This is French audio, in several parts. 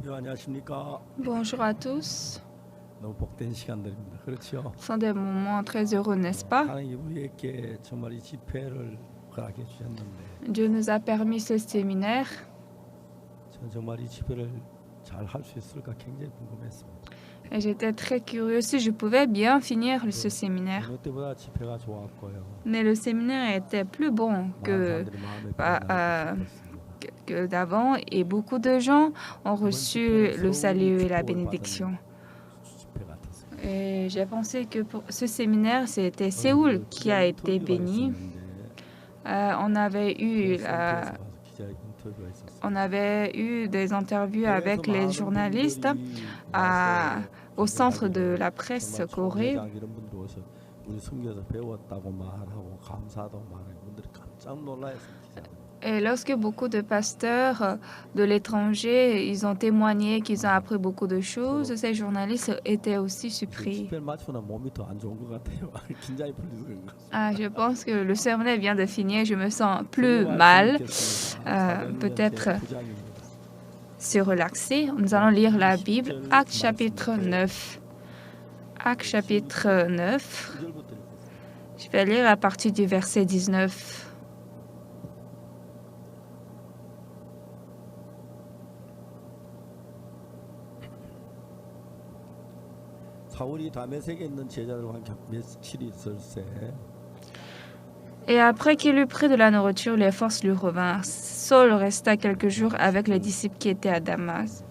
네, 안녕하십니까. Bonjour à tous. 너무 복된 시간들입니다. 그렇죠? Ce sont des moments très heureux, n'est-ce pas? 하나님 우리에게 정말 이 집회를 허락해 주셨는데 Dieu nous a permis ce séminaire 저는 정말 이 집회를 잘 할 수 있을까 굉장히 궁금했습니다. et j'étais très curieux si je pouvais bien finir ce séminaire. 어느 때보다 집회가 좋았고요. Mais le séminaire était plus bon 많은 사람들이 마음에 변화를 주셨습니다. que d'avant et beaucoup de gens ont reçu le salut et la bénédiction. 집회 같았어요. Et j'ai pensé que pour ce séminaire, c'était Séoul qui a été béni. On avait eu des interviews avec les journalistes au centre de la presse Corée. Et lorsque beaucoup de pasteurs de l'étranger, ils ont témoigné qu'ils ont appris beaucoup de choses, ces journalistes étaient aussi surpris. Je pense que le séminaire vient de finir, je me sens plus mal, peut-être se relaxer. Nous allons lire la Bible, Actes chapitre 9. Actes chapitre 9. Je vais lire à partir du verset 19. Et après qu'il eut pris de la nourriture, les forces lui revinrent. Saul resta quelques jours avec les disciples qui étaient à Damas.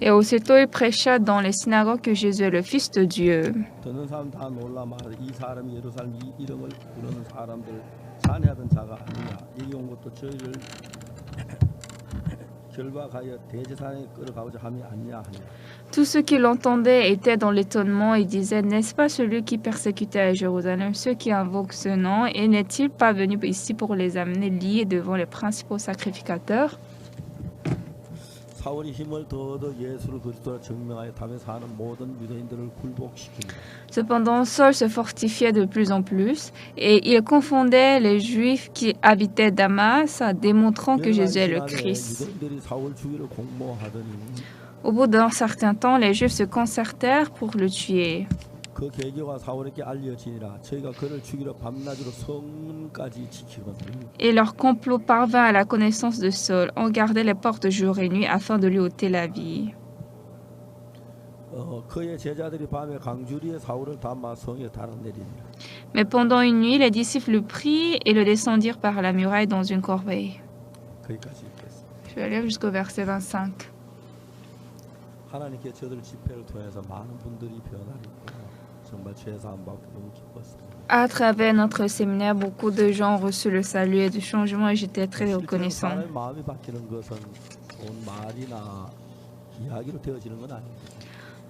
Et aussitôt il prêcha dans les synagogues que Jésus est le Fils de Dieu. Tous ceux qui l'entendaient étaient dans l'étonnement et disaient, n'est-ce pas celui qui persécutait à Jérusalem ceux qui invoquent ce nom, et n'est-il pas venu ici pour les amener liés devant les principaux sacrificateurs? Cependant, Saul se fortifiait de plus en plus et il confondait les Juifs qui habitaient Damas, démontrant que Jésus est le Christ. Au bout d'un certain temps, les Juifs se concertèrent pour le tuer. Et leur complot parvint à la connaissance de Saul. On gardait les portes jour et nuit afin de lui ôter la vie. Mais pendant une nuit, les disciples le prirent et le descendirent par la muraille dans une corbeille. Je vais lire jusqu'au verset 25. À travers notre séminaire, beaucoup de gens ont reçu le salut et du changement et j'étais très reconnaissant.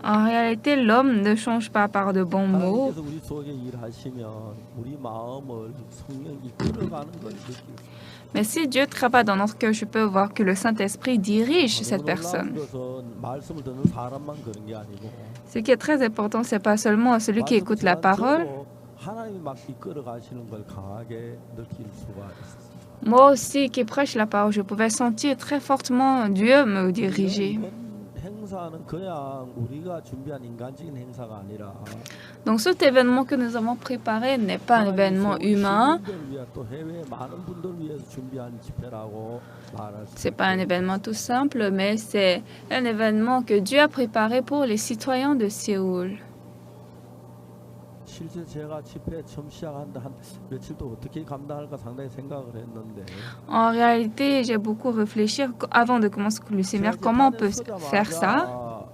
En réalité, l'homme ne change pas par de bons mots. Mais si Dieu travaille dans notre cœur, je peux voir que le Saint-Esprit dirige cette personne. Ce qui est très important, ce n'est pas seulement celui qui écoute la parole. Moi aussi, qui prêche la parole, je pouvais sentir très fortement Dieu me diriger. Donc cet événement que nous avons préparé n'est pas un événement humain. Ce n'est pas un événement tout simple, mais c'est un événement que Dieu a préparé pour les citoyens de Séoul. En réalité, j'ai beaucoup réfléchi avant de commencer le séminaire, comment on peut faire ça.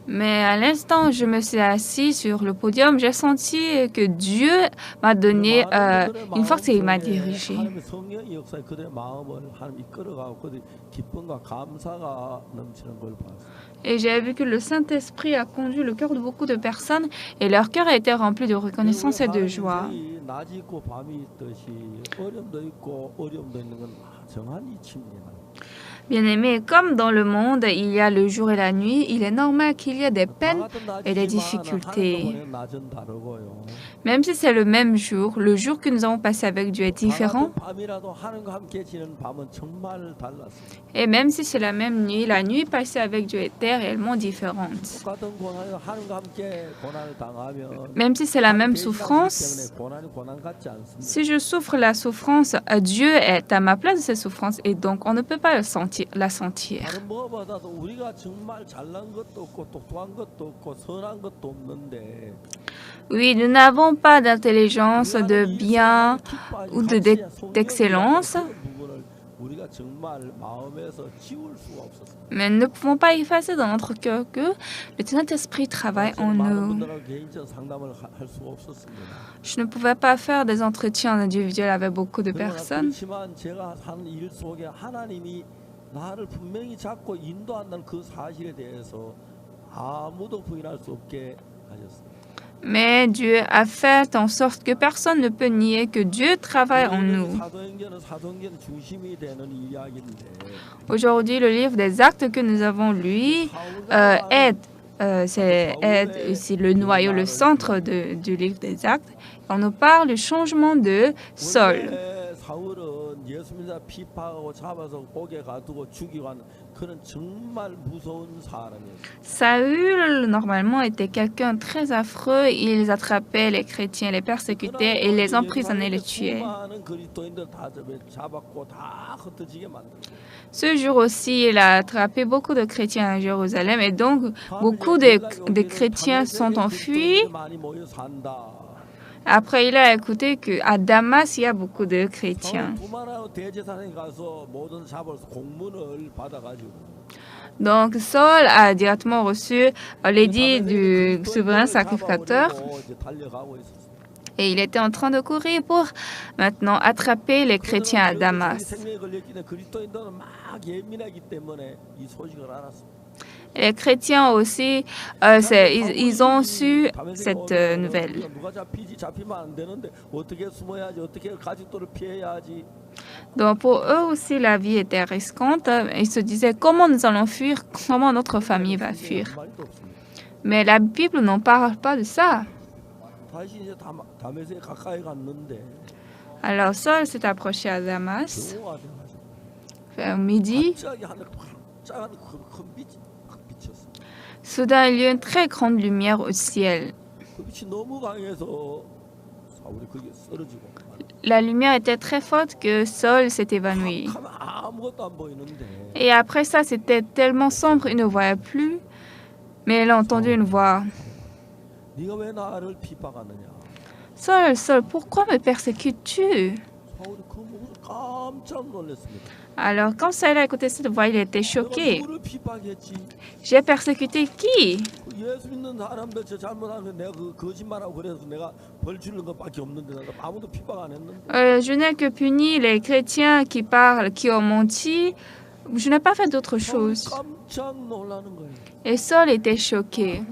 Mais à l'instant où je me suis assis sur le podium, j'ai senti que Dieu m'a donné une force et il m'a dirigé. Et j'ai vu que le Saint-Esprit a conduit le cœur de beaucoup de personnes et leur cœur a été rempli de reconnaissance et de joie. Bien-aimés, comme dans le monde, il y a le jour et la nuit, il est normal qu'il y ait des peines et des difficultés. Même si c'est le même jour, le jour que nous avons passé avec Dieu est différent. Et même si c'est la même nuit, la nuit passée avec Dieu était réellement différente. Même si c'est la même souffrance, si je souffre la souffrance, Dieu est à ma place de cette souffrance et donc on ne peut pas la sentir. Oui, nous n'avons pas d'intelligence, de bien ou d'excellence, mais nous ne pouvons pas effacer dans notre cœur que le Saint-Esprit travaille en nous. Je ne pouvais pas faire des entretiens individuels avec beaucoup de personnes. Mais Dieu a fait en sorte que personne ne peut nier que Dieu travaille en nous. Aujourd'hui, le livre des Actes que nous avons lu est ici le noyau, le centre du livre des Actes. On nous parle du changement de Saul. Saül, normalement, était quelqu'un très affreux. Il attrapait les chrétiens, les persécutait et les emprisonnait, les tuait. Ce jour aussi, il a attrapé beaucoup de chrétiens à Jérusalem et donc beaucoup de chrétiens sont enfuis. Après, il a écouté qu'à Damas, il y a beaucoup de chrétiens. Donc, Saul a directement reçu l'édit du souverain sacrificateur et il était en train de courir pour maintenant attraper les chrétiens à Damas. Les chrétiens aussi, ils ont su cette nouvelle. Donc pour eux aussi, la vie était risquante. Ils se disaient comment nous allons fuir, comment notre famille va fuir. Mais la Bible n'en parle pas de ça. Alors Saul s'est approché à Damas vers midi. Soudain, il y a eu une très grande lumière au ciel. La lumière était très forte que Saul s'est évanoui. Et après ça, c'était tellement sombre, il ne voyait plus. Mais il a entendu une voix. Saul, Saul, pourquoi me persécutes-tu? Alors, quand Saül a écouté cette voix, il était choqué. J'ai persécuté qui? Je n'ai que puni les chrétiens qui parlent, qui ont menti. Je n'ai pas fait d'autre chose. Et Saul était choqué.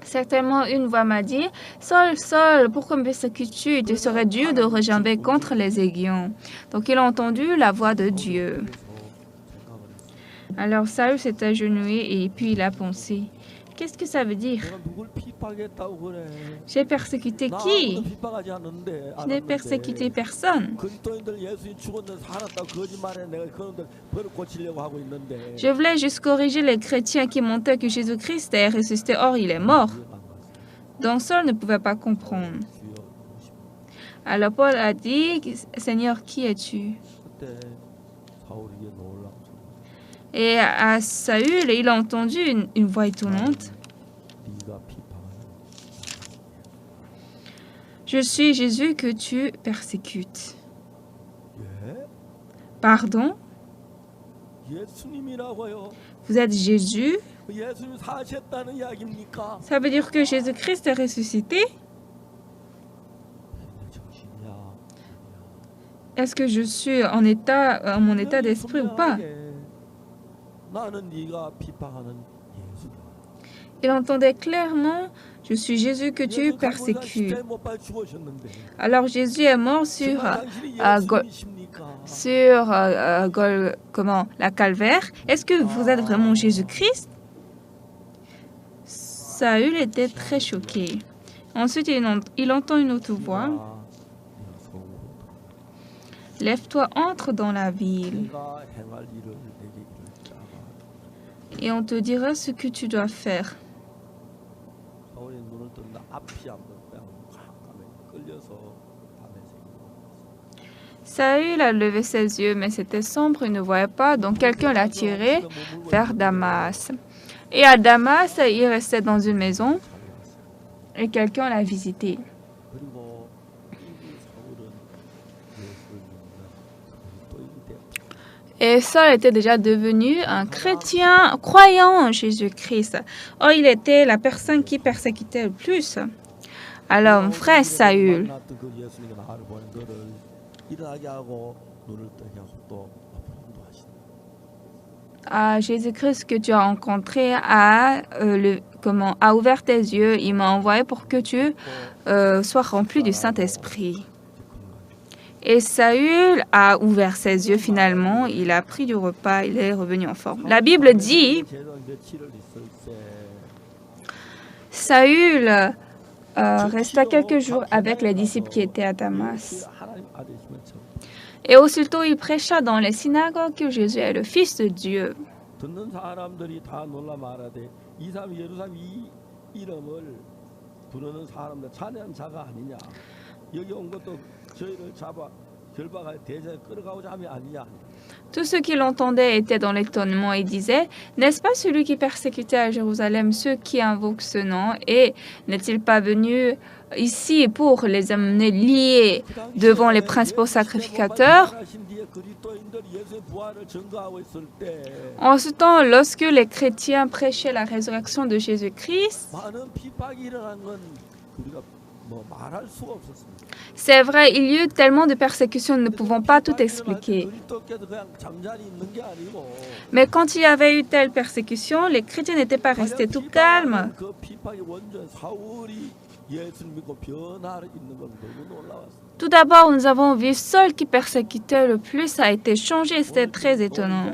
Certainement, une voix m'a dit, « Saul, Saul, pourquoi me persécutes-tu? Il te serait dur de regimber contre les aiguillons. » Donc, il a entendu la voix de Dieu. Alors, Saül s'est agenouillé et puis il a pensé, « Qu'est-ce que ça veut dire? J'ai persécuté qui? Je n'ai persécuté personne. Je voulais juste corriger les chrétiens qui montaient que Jésus-Christ est ressuscité. Or, il est mort. » Donc, Saul ne pouvait pas comprendre. Alors, Paul a dit, « Seigneur, qui es-tu? » Et à Saül, il a entendu une voix étonnante. « Je suis Jésus que tu persécutes. » Pardon? Vous êtes Jésus? Ça veut dire que Jésus-Christ est ressuscité? Est-ce que je suis en mon état d'esprit ou pas? Il entendait clairement, « je suis Jésus que tu persécutes. Alors Jésus est mort sur la calvaire. Est-ce que vous êtes vraiment Jésus-Christ? Saül était très choqué. Ensuite, il entend une autre voix. Lève-toi, entre dans la ville. Et on te dira ce que tu dois faire. Saül a levé ses yeux, mais c'était sombre, il ne voyait pas, donc quelqu'un l'a tiré vers Damas. Et à Damas, il restait dans une maison et quelqu'un l'a visité. Et Saul était déjà devenu un chrétien croyant en Jésus-Christ. Or, il était la personne qui persécutait le plus. Alors, mon frère Saül, Jésus-Christ que tu as rencontré a ouvert tes yeux. Il m'a envoyé pour que tu sois rempli du Saint-Esprit. Et Saül a ouvert ses yeux finalement, il a pris du repas, il est revenu en forme. La Bible dit, Saül resta quelques jours avec les disciples qui étaient à Damas. Et aussitôt il prêcha dans les synagogues que Jésus est le Fils de Dieu. Tous ceux qui l'entendaient étaient dans l'étonnement et disaient, « N'est-ce pas celui qui persécutait à Jérusalem ceux qui invoquent ce nom? Et n'est-il pas venu ici pour les amener liés devant les principaux sacrificateurs? » En ce temps, lorsque les chrétiens prêchaient la résurrection de Jésus-Christ, c'est vrai, il y a eu tellement de persécutions, nous ne pouvons pas tout expliquer. Mais quand il y avait eu telle persécution, les chrétiens n'étaient pas restés tout calmes. Tout d'abord, nous avons vu Saul qui persécutait le plus a été changé, c'était très étonnant.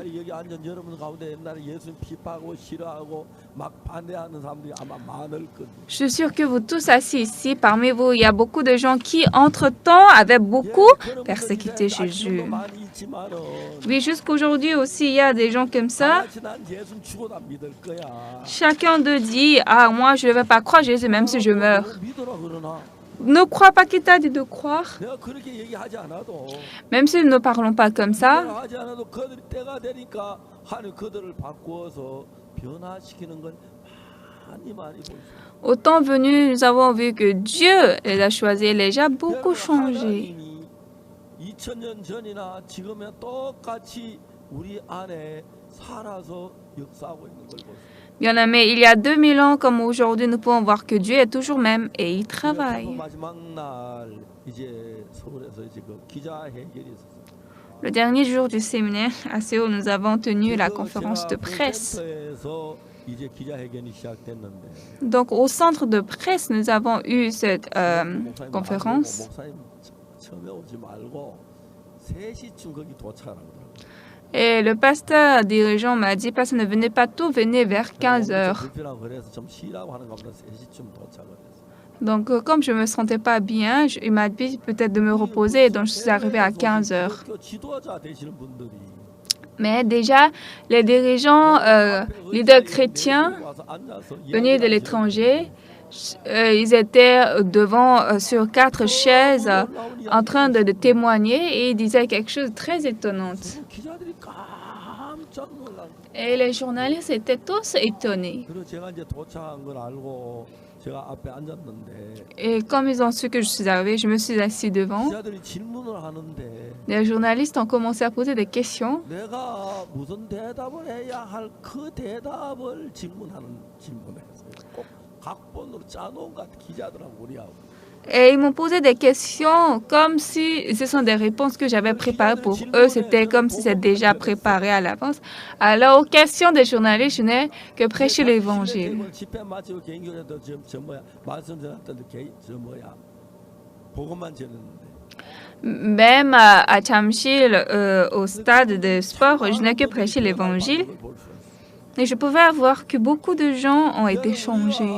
Je suis sûr que vous tous assis ici, parmi vous, il y a beaucoup de gens qui, entre-temps, avaient beaucoup persécuté Jésus. Oui, jusqu'aujourd'hui aussi, il y a des gens comme ça. Chacun d'eux dit, « Ah, moi, je ne vais pas croire Jésus, même si je meurs. » Ne crois pas qu'il t'a dit de croire. Même si nous ne parlons pas comme ça. Au temps venu, nous avons vu que Dieu les a choisis, les a beaucoup changés. Bien aimé, il y a 2000 ans comme aujourd'hui, nous pouvons voir que Dieu est toujours même et il travaille. Le dernier jour du séminaire à Séoul, nous avons tenu la conférence de presse. Donc, au centre de presse, nous avons eu cette conférence. Et le pasteur dirigeant m'a dit, parce que ne venez pas tôt, venez vers 15 heures. Donc, comme je ne me sentais pas bien, il m'a dit peut-être de me reposer, donc je suis arrivée à 15 heures. Mais déjà, les dirigeants, leaders chrétiens venus de l'étranger, ils étaient devant sur 4 chaises en train de témoigner et ils disaient quelque chose de très étonnant. Et les journalistes étaient tous étonnés. Et comme ils ont su que je suis arrivée, je me suis assise devant. Les journalistes ont commencé à poser des questions. Et ils m'ont posé des questions comme si ce sont des réponses que j'avais préparées pour eux. C'était comme si c'était déjà préparé à l'avance. Alors, aux questions des journalistes, je n'ai que prêché l'Évangile. 집회 마치고 개인교회도 저 뭐야 말씀 전했던 복음만 전했는데. Même à Chamshil, au stade de sport, je n'ai que prêché l'Évangile. Et je pouvais voir que beaucoup de gens ont été changés.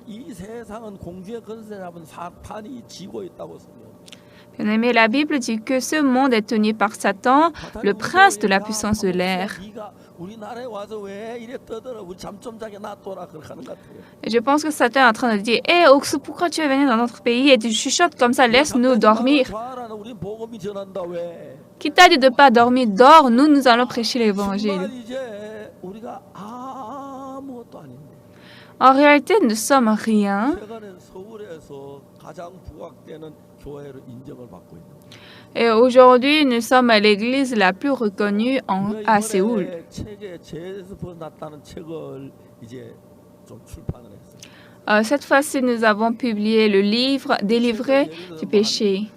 이 세상은 공주의 권세 잡은 사탄이 지고 있다고 성경. Bien aimé, la Bible dit que ce monde est tenu par Satan, le prince de la puissance de l'air. Et je pense que Satan est en train de dire, « Hé, Oksu, pourquoi tu es venu dans notre pays et tu chuchotes comme ça, laisse-nous dormir. Qui t'a dit de ne pas dormir? Dors, nous allons prêcher l'Évangile. » En réalité, nous ne sommes rien. Et aujourd'hui, nous sommes à l'église la plus reconnue à Séoul. Cette fois-ci, nous avons publié le livre « Délivré du péché ».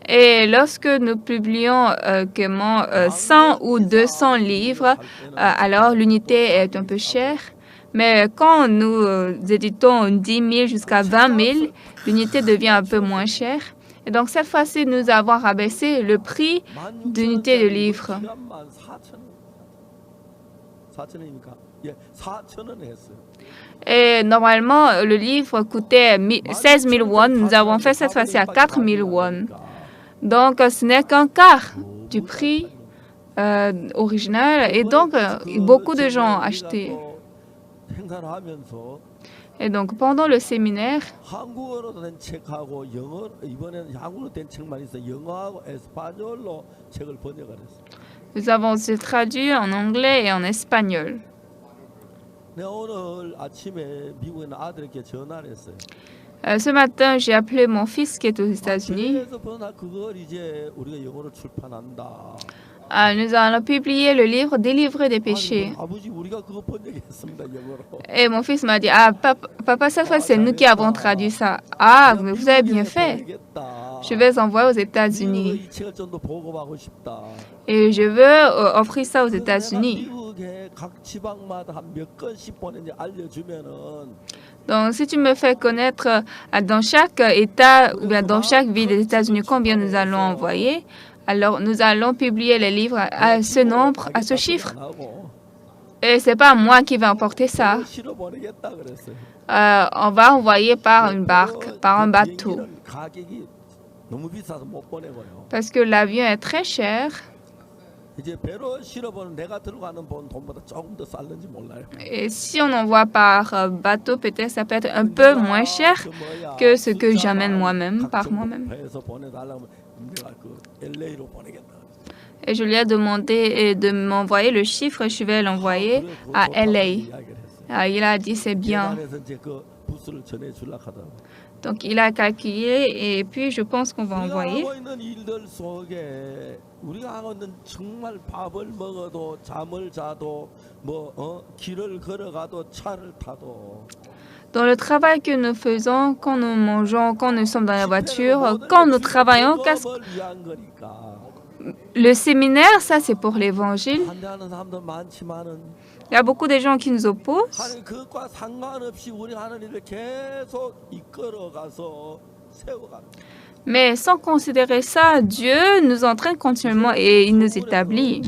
Et lorsque nous publions 100 ou 200 livres, alors l'unité est un peu chère. Mais quand nous éditons 10 000 jusqu'à 20 000, l'unité devient un peu moins chère. Et donc cette fois-ci, nous avons rabaissé le prix d'unité de livres. Et normalement, le livre coûtait 16 000 won. Nous avons fait cette fois-ci à 4 000 won. Donc, ce n'est qu'un quart du prix original. Et donc, beaucoup de gens ont acheté. Et donc, pendant le séminaire, nous avons aussi traduit en anglais et en espagnol. Ce matin, j'ai appelé mon fils qui est aux États-Unis. Nous allons publier le livre « Délivré des péchés ». Et mon fils m'a dit, « Ah, papa, cette fois, c'est nous qui avons traduit ça. »« Ah, mais vous avez bien fait. Je vais envoyer aux États-Unis. Et je veux offrir ça aux États-Unis. » Donc, si tu me fais connaître dans chaque État ou bien dans chaque ville des États-Unis combien nous allons envoyer, alors nous allons publier les livres à ce nombre, à ce chiffre. Et ce n'est pas moi qui vais emporter ça. On va envoyer par une barque, par un bateau. Parce que l'avion est très cher. Et si on envoie par bateau, peut-être ça peut être un peu moins cher que ce que j'amène moi-même, par moi-même. Et je lui ai demandé de m'envoyer le chiffre, je vais l'envoyer à LA. Il a dit c'est bien. Donc il a calculé et puis je pense qu'on va envoyer. Dans le travail que nous faisons, quand nous mangeons, quand nous sommes dans la voiture, quand nous travaillons, le séminaire, ça c'est pour l'Évangile. Il y a beaucoup de gens qui nous opposent. Mais sans considérer ça, Dieu nous entraîne continuellement et il nous établit.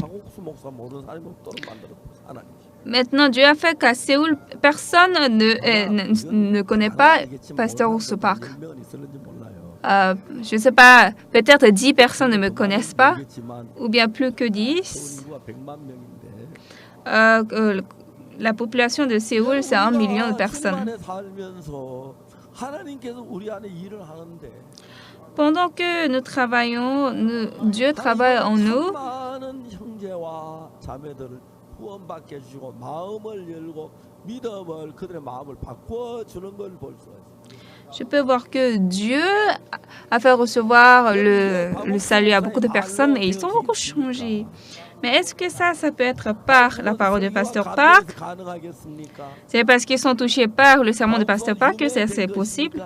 Maintenant, Dieu a fait qu'à Séoul, personne ne connaît pas Pasteur Oksu Park. Je ne sais pas, peut-être 10 personnes ne me connaissent pas, ou bien plus que 10. La population de Séoul, c'est 1 million de personnes. Pendant que nous travaillons, Dieu travaille en nous. Je peux voir que Dieu a fait recevoir le salut à beaucoup de personnes et ils sont beaucoup changés. Mais est-ce que ça peut être par la parole de Pasteur Park? C'est parce qu'ils sont touchés par le sermon de Pasteur Park que c'est possible?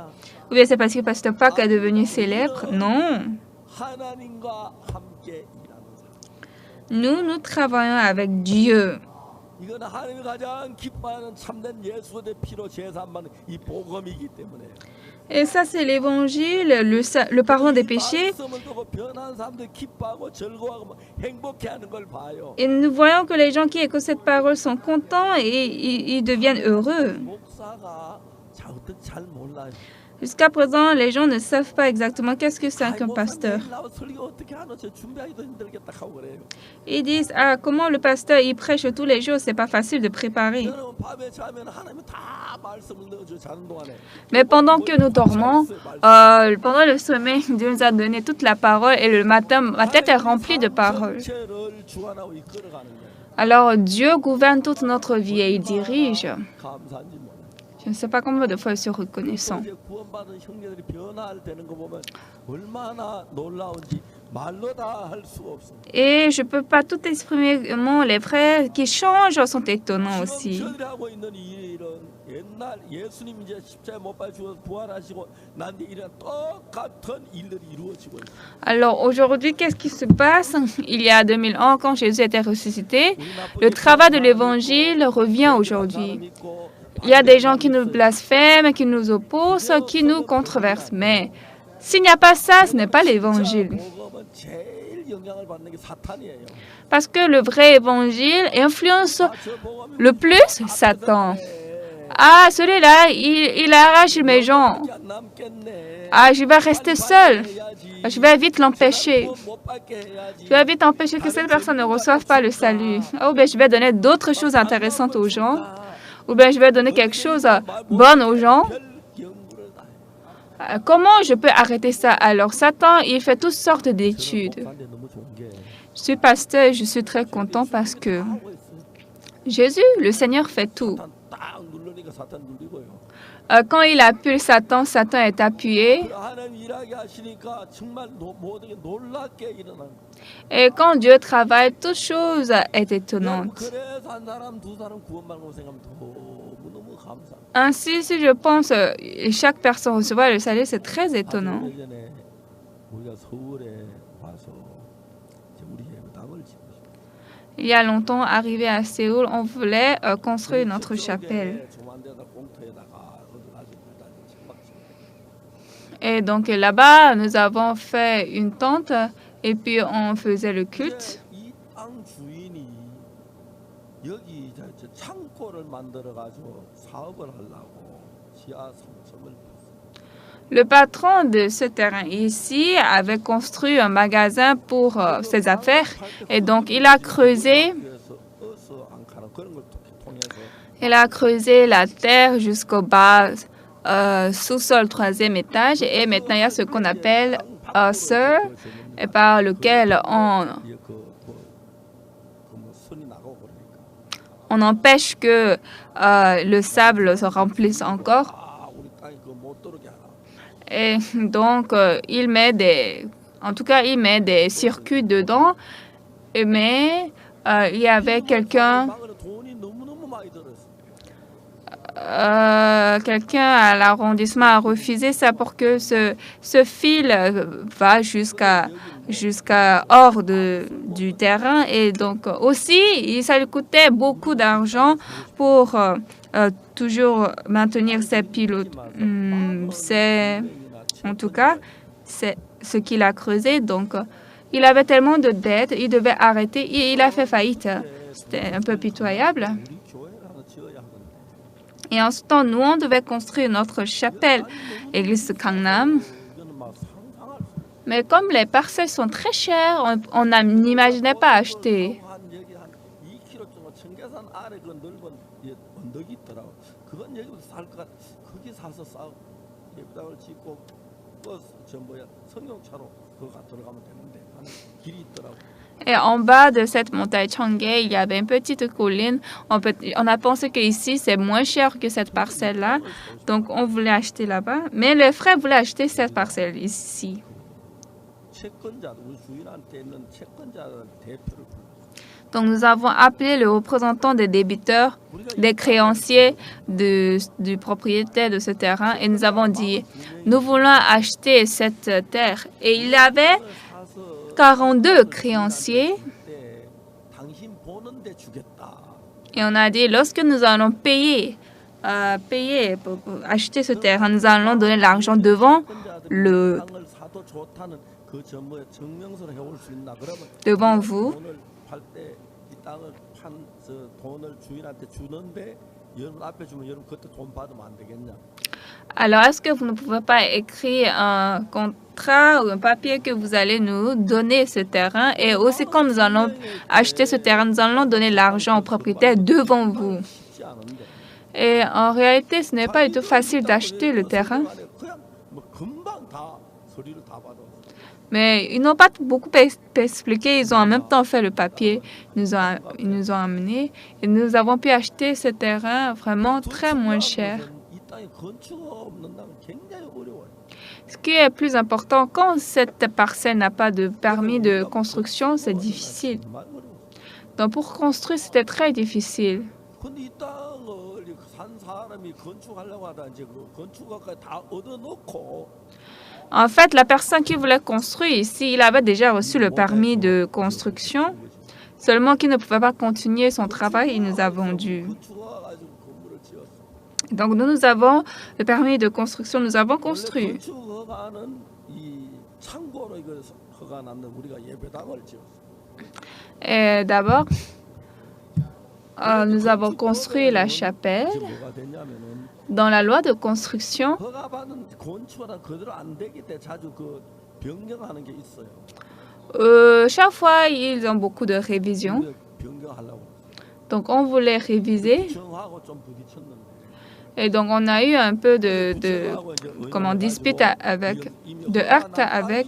Ou bien c'est parce que Pasteur Park est devenu célèbre? Non. Nous travaillons avec Dieu. Et ça, c'est l'évangile, le pardon des péchés. Et nous voyons que les gens qui écoutent cette parole sont contents et ils deviennent heureux. Jusqu'à présent, les gens ne savent pas exactement qu'est-ce que c'est qu'un pasteur. Ils disent, ah, comment le pasteur il prêche tous les jours, c'est pas facile de préparer. Mais pendant que nous dormons, pendant le sommeil, Dieu nous a donné toute la parole et le matin, ma tête est remplie de paroles. Alors Dieu gouverne toute notre vie et il dirige. Je ne sais pas combien de fois je suis reconnaissant. Et je ne peux pas tout exprimer. Les frères qui changent sont étonnants aussi. Alors aujourd'hui, qu'est-ce qui se passe? Il y a 2000 ans, quand Jésus était ressuscité, le travail de l'Évangile revient aujourd'hui. Il y a des gens qui nous blasphèment, qui nous opposent, qui nous controversent. Mais s'il n'y a pas ça, ce n'est pas l'Évangile. Parce que le vrai Évangile influence le plus Satan. Ah, celui-là, il arrache mes gens. Ah, je vais rester seul. Je vais vite l'empêcher. Je vais vite empêcher que cette personne ne reçoive pas le salut. Oh, ben, je vais donner d'autres choses intéressantes aux gens. Ou bien je vais donner quelque chose de bon aux gens. Comment je peux arrêter ça? Alors, Satan, il fait toutes sortes d'études. Je suis pasteur et je suis très content parce que Jésus, le Seigneur, fait tout. Quand il appuie Satan, Satan est appuyé. Et quand Dieu travaille, toute chose est étonnante. Ainsi, si je pense chaque personne recevra le salut, c'est très étonnant. Il y a longtemps, arrivé à Séoul, on voulait construire notre chapelle. Et donc là-bas, nous avons fait une tente et puis on faisait le culte. Le patron de ce terrain ici avait construit un magasin pour ses affaires et donc il a creusé la terre jusqu'au bas, sous-sol, 3e étage, et maintenant il y a ce qu'on appelle un seur, et par lequel on empêche que le sable se remplisse encore. Et donc, il met des circuits dedans, mais il y avait quelqu'un à l'arrondissement a refusé ça pour que ce fil va jusqu'à hors du terrain. Et donc aussi, ça lui coûtait beaucoup d'argent pour toujours maintenir ces pilotes. En tout cas, c'est ce qu'il a creusé. Donc, il avait tellement de dettes, il devait arrêter et il a fait faillite. C'était un peu pitoyable. Et en ce temps, nous, on devait construire notre chapelle, l'église de Gangnam. Mais comme les parcelles sont très chères, on n'imaginait pas acheter. Et en bas de cette montagne Cheonghae, il y avait une petite colline. On a pensé qu'ici, c'est moins cher que cette parcelle-là. Donc, on voulait acheter là-bas. Mais le frère voulait acheter cette parcelle ici. Donc, nous avons appelé le représentant des débiteurs, des créanciers du propriétaire de ce terrain et nous avons dit, nous voulons acheter cette terre. Et il y avait 42 créanciers. Et on a dit, lorsque nous allons payer pour acheter ce terrain, nous allons donner l'argent devant vous. Alors, est-ce que vous ne pouvez pas écrire un contrat ou un papier que vous allez nous donner ce terrain et aussi quand nous allons acheter ce terrain, nous allons donner l'argent au propriétaire devant vous. Et en réalité, ce n'est pas du tout facile d'acheter le terrain. Mais ils n'ont pas beaucoup expliqué, ils ont en même temps fait le papier, ils nous ont amené et nous avons pu acheter ce terrain vraiment très moins cher. Ce qui est plus important, quand cette parcelle n'a pas de permis de construction, c'est difficile. Donc pour construire, c'était très difficile. En fait, la personne qui voulait construire ici, il avait déjà reçu le permis de construction, seulement qu'il ne pouvait pas continuer son travail et nous avons dû. Donc, nous avons le permis de construction, nous avons construit. Et d'abord, nous avons construit la chapelle. Dans la loi de construction, chaque fois, ils ont beaucoup de révisions. Donc, on voulait réviser. Et donc, on a eu un peu de dispute de heurts avec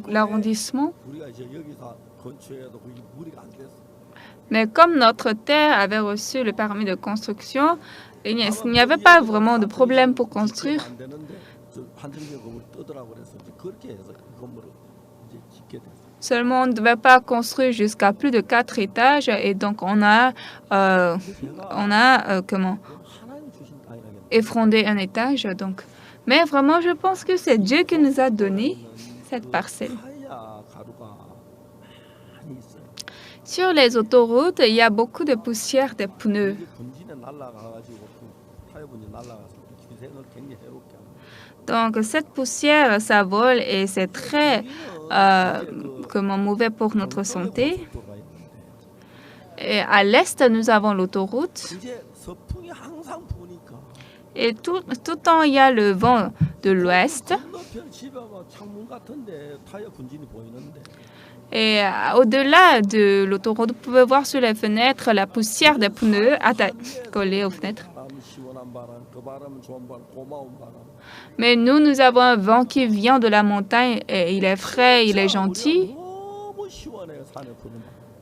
l'arrondissement. Mais comme notre terre avait reçu le permis de construction, il n'y avait pas vraiment de problème pour construire. Seulement, on ne devait pas construire jusqu'à plus de 4 étages et donc on a effondré un étage. Donc. Mais vraiment, je pense que c'est Dieu qui nous a donné cette parcelle. Sur les autoroutes, il y a beaucoup de poussière des pneus. Donc, cette poussière, ça vole et c'est très mauvais pour notre santé. Et à l'est, nous avons l'autoroute. Et tout le temps, il y a le vent de l'ouest. Et au-delà de l'autoroute, vous pouvez voir sur les fenêtres la poussière des pneus collée aux fenêtres. Mais nous avons un vent qui vient de la montagne et il est frais, il est gentil.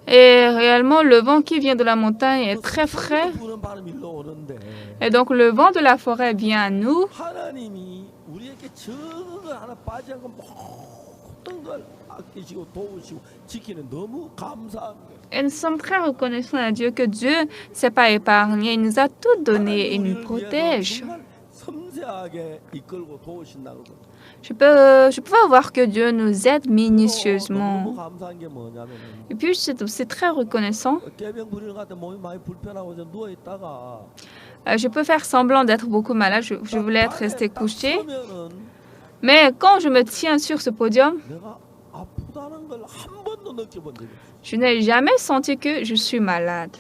Et réellement, le vent qui vient de la montagne est très frais. Et donc, le vent de la forêt vient à nous. Et nous sommes très reconnaissants à Dieu que Dieu ne s'est pas épargné. Il nous a tout donné et il nous protège. Je peux voir que Dieu nous aide minutieusement. Et puis, c'est très reconnaissant. Je peux faire semblant d'être beaucoup malade. Je voulais être resté couché. Mais quand je me tiens sur ce podium, je n'ai jamais senti que je suis malade.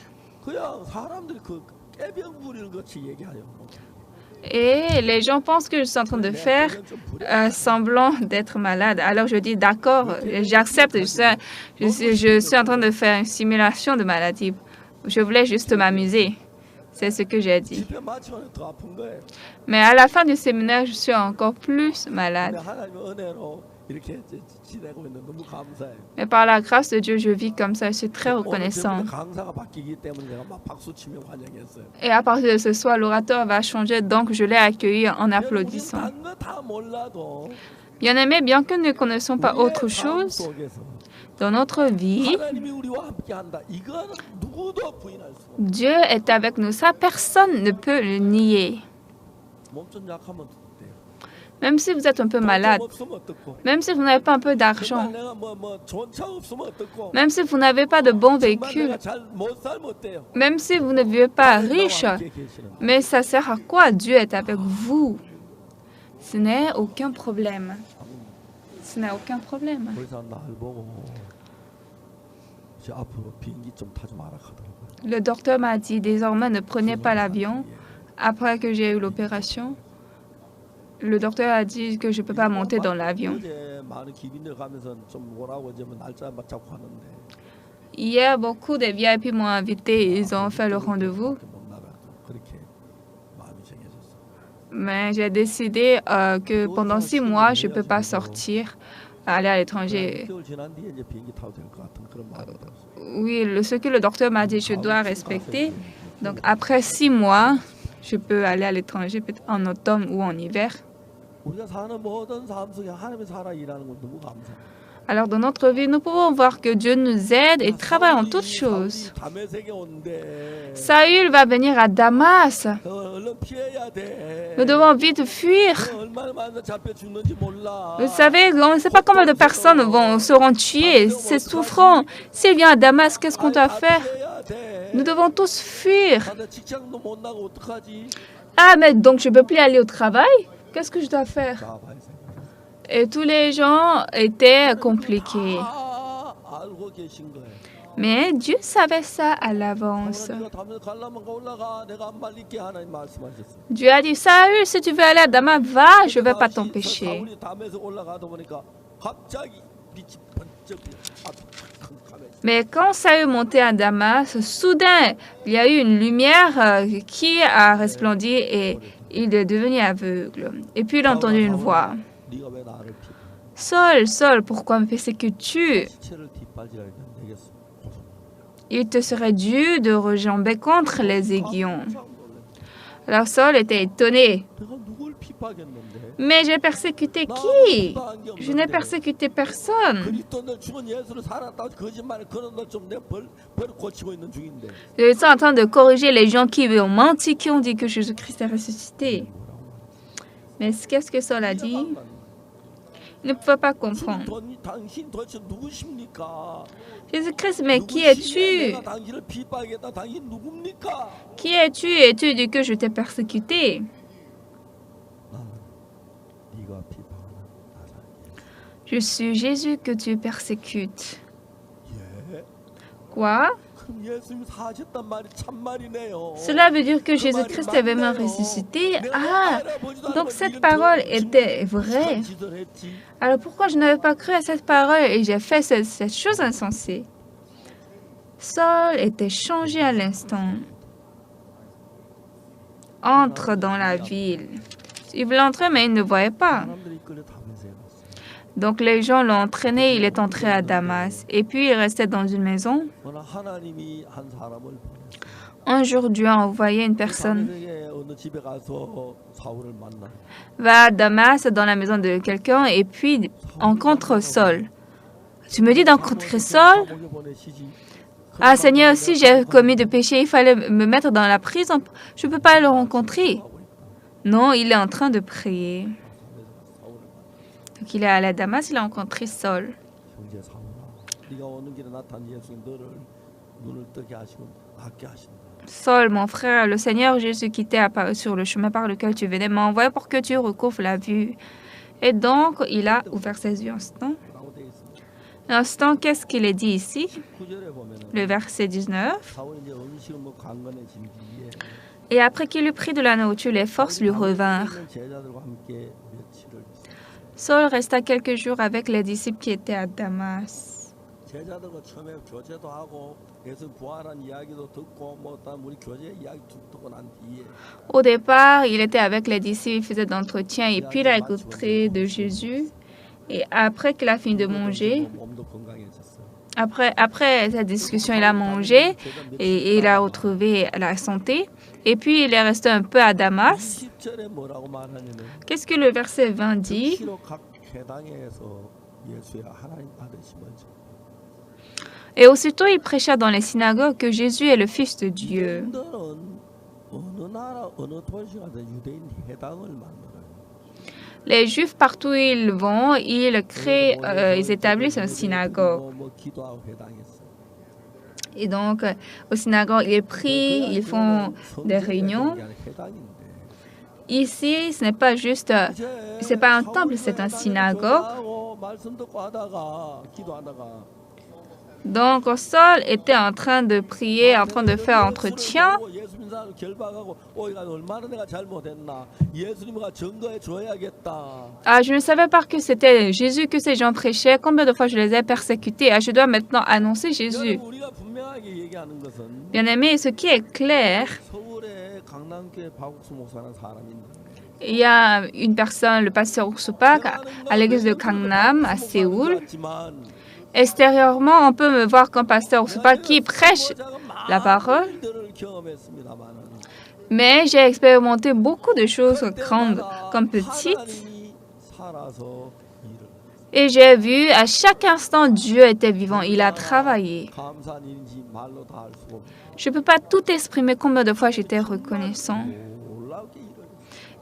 Et les gens pensent que je suis en train de faire semblant d'être malade. Alors je dis d'accord, j'accepte, je suis en train de faire une simulation de maladie. Je voulais juste m'amuser. C'est ce que j'ai dit. Mais à la fin du séminaire, je suis encore plus malade. Mais par la grâce de Dieu, je vis comme ça. Je suis très reconnaissant. Et à partir de ce soir, l'orateur va changer. Donc, je l'ai accueilli en applaudissant. Bien-aimés, bien que nous ne connaissons pas autre chose, dans notre vie, 하나님이 우리와 함께한다. 이거는 누구도 부인할 수 없어. Dieu est avec nous. Ça, personne ne peut le nier. 몸 좀 약하면 어때요? Même si vous êtes un peu malade, 돈 좀 없으면 어떻고? même si vous n'avez pas un peu d'argent, 정말 내가 뭐 좋은 차 없으면 어떻고? même si vous n'avez pas de bons 정말 véhicules, 내가 잘 못 살면 어때요? même si vous ne vivez pas riche, 나와 함께 계시는 mais ça sert à quoi? Dieu est avec vous. Ce n'est aucun problème. Ce n'est aucun problème. 그래서 날 보고 이제 앞으로 비행기 좀 타지 마라 하더라고요. Le docteur m'a dit, désormais, ne prenez pas l'avion. Après que j'ai eu l'opération, le docteur a dit que je ne peux pas monter dans l'avion. 어제 많은 기빈들 가면서 좀 오라고 이제 뭐 날짜 맞자고 하는데 Hier, beaucoup de VIP m'ont invité. Ils ont fait le rendez-vous. 못 나가고 그렇게 마음이 정해졌어. Mais j'ai décidé que pendant 6 mois, je ne peux pas sortir, aller à l'étranger. 6개월 지난 뒤에 이제 비행기 타도 될 것 같은 그런 마음이 들었어. Oui, ce que le docteur m'a dit, je dois respecter. Donc, après 6 mois, je peux aller à l'étranger, peut-être en automne ou en hiver. 우리가 사는 모든 삶 속에 하나님이 살아 일하는 건 너무 감사해. Alors, dans notre vie, nous pouvons voir que Dieu nous aide et travaille en toutes choses. 다메섹에 온대. Saül va venir à Damas. 얼른 피해야 돼. Nous devons vite fuir. 얼마나 많이 잡혀 죽는지 몰라. Vous savez, on ne sait pas combien de personnes seront tuées. C'est souffrant. S'il vient à Damas, qu'est-ce qu'on doit faire? 피해야 돼. Nous devons tous fuir. 다들 직장도 못 나고 어떡하지? Ah, mais donc je ne peux plus aller au travail? Qu'est-ce que je dois faire? 나 봐야 생각. Et tous les gens étaient compliqués. 알고 계신 거예요. Mais Dieu savait ça à l'avance. 네가 담에 가려면 올라가. 내가 안 말릴게 하나님 말씀하셨어요. Dieu a dit, Saül, si tu veux aller à Damas, va, je ne vais pas t'empêcher. 사울이 담에서 올라가다 보니까 갑자기 빛이 번쩍 앞이 캄캄해져. Mais quand Saül montait à Damas, soudain, il y a eu une lumière qui a resplendi et il est devenu aveugle. Et puis il a entendu une voix. 네가 왜 나를 피? Saul, Saul, pourquoi me persécutes-tu? 시체를 뒷발질하게 되면 내겠어. Il te serait dû de rejamber contre les aiguillons. Alors Saul était étonné. 내가 누굴 핍박했는데? Mais j'ai persécuté qui? Je n'ai persécuté personne. 그리스도는 죽은 예수를 살았다고 거짓말을 그런 걸좀내벌 고치고 있는 중인데. Je suis en train de corriger les gens qui ont menti, qui ont dit que Jésus-Christ est ressuscité. Mais qu'est-ce que Saul a dit? Il ne pouvait pas comprendre. 당신 도대체 누구십니까? Jésus-Christ, mais qui es-tu? 내가 당신을 핍박했다. 당신 누굽니까? Qui es-tu? Et tu dis que je t'ai persécuté. 나는 네가 핍박하는 나사렛. Je suis Jésus que tu persécutes. 예. Quoi? 그럼 예수님이 사셨단 말이 참말이네요. Cela veut dire que Jésus-Christ est vraiment ressuscité. Ah, donc cette parole était vraie. Alors pourquoi je n'avais pas cru à cette parole et j'ai fait cette chose insensée? Saul était changé à l'instant. Entre dans la ville. Il voulait entrer, mais il ne voyait pas. Donc les gens l'ont entraîné, il est entré à Damas. Et puis il restait dans une maison. Un jour, Dieu a envoyé une personne. Va à Damas, dans la maison de quelqu'un, et puis rencontre Saul. Tu me dis d'encontrer Saul? Ah Seigneur, si j'ai commis de péché, il fallait me mettre dans la prison. Je ne peux pas le rencontrer. Non, il est en train de prier. Donc il est allé à Damas, il a rencontré Saul. Saul, mon frère, le Seigneur Jésus qui t'est apparu sur le chemin par lequel tu venais m'a envoyé pour que tu recouvres la vue. Et donc, il a ouvert ses yeux un instant, qu'est-ce qu'il est dit ici? Le verset 19. Et après qu'il eut pris de la nourriture, les forces lui revinrent. Saul resta quelques jours avec les disciples qui étaient à Damas. Au départ, il était avec les disciples, il faisait d'entretien et puis il a écouté de Jésus. Et après qu'il a fini de manger, après cette discussion, il a mangé et il a retrouvé la santé. Et puis, il est resté un peu à Damas. Qu'est-ce que le verset 20 dit? 회당에서 예수의 하나님 아들이시면서 Et aussitôt, il prêcha dans les synagogues que Jésus est le Fils de Dieu. 유대인들은 어느 나라 어느 도시 가든 유대인 회당을 만들어요. Les Juifs, partout où ils vont, ils établissent une synagogue. 뭐 기도하고 회당했어요. Et donc, aux synagogues, ils prient, ils font des réunions. 회당인데 Ici, ce n'est pas juste, c'est pas un temple, c'est une synagogue. 말씀 듣고 하다가 기도하다가 Donc, Saul était en train de prier, en train de faire entretien. 예수님을 결박하고 오이가 얼마나 내가 잘못했나 예수님과 증거해 줘야겠다. Ah, je ne savais pas que c'était Jésus que ces gens prêchaient. Combien de fois je les ai persécutés. Ah, je dois maintenant annoncer Jésus. 우리가 분명하게 얘기하는 것은 Bien-aimés, ce qui est clair, 서울에 강남교회 박옥수 목사라는 사람이 있는데 il y a une personne, le pasteur Ursupak, à l'église de Gangnam, à Séoul. Extérieurement, on peut me voir comme pasteur Ursupak qui prêche la parole. Mais j'ai expérimenté beaucoup de choses grandes comme petites. Et j'ai vu à chaque instant Dieu était vivant. Il a travaillé. Je ne peux pas tout exprimer combien de fois j'étais reconnaissant.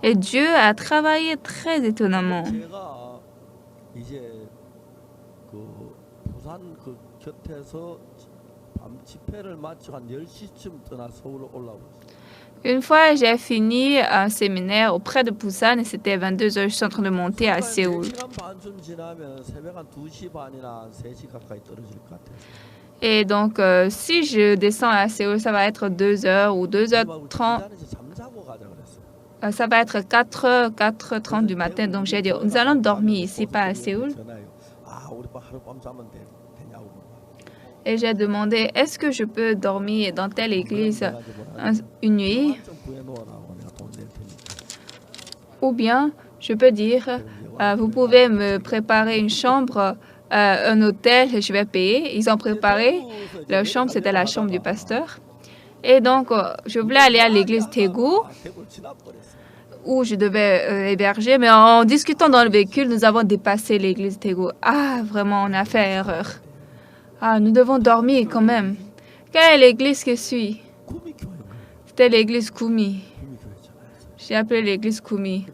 Et Dieu a travaillé très étonnamment. 부산 그 곁에서 밤 집회를 마치고 한 10시쯤 떠나 서울로 올라오고 Une fois, j'ai fini un séminaire auprès de Busan et c'était 22 heures. Je suis en train de monter à Séoul. Et donc, si je descends à Séoul, ça va être 2 heures ou 2h30. Ça va être 4h, 4h30 du matin. Donc, j'ai dit, nous allons dormir ici, pas à Séoul. Et j'ai demandé, est-ce que je peux dormir dans telle église une nuit? Ou bien, je peux dire, vous pouvez me préparer une chambre, un hôtel, et je vais payer. Ils ont préparé leur chambre, c'était la chambre du pasteur. Et donc, je voulais aller à l'église Taegu, où je devais héberger. Mais en discutant dans le véhicule, nous avons dépassé l'église Taegu. Ah, vraiment, on a fait erreur. Ah, nous devons dormir quand même. Quelle est l'église que je suis? C'était l'église Kumi. J'ai appelé l'église Kumi.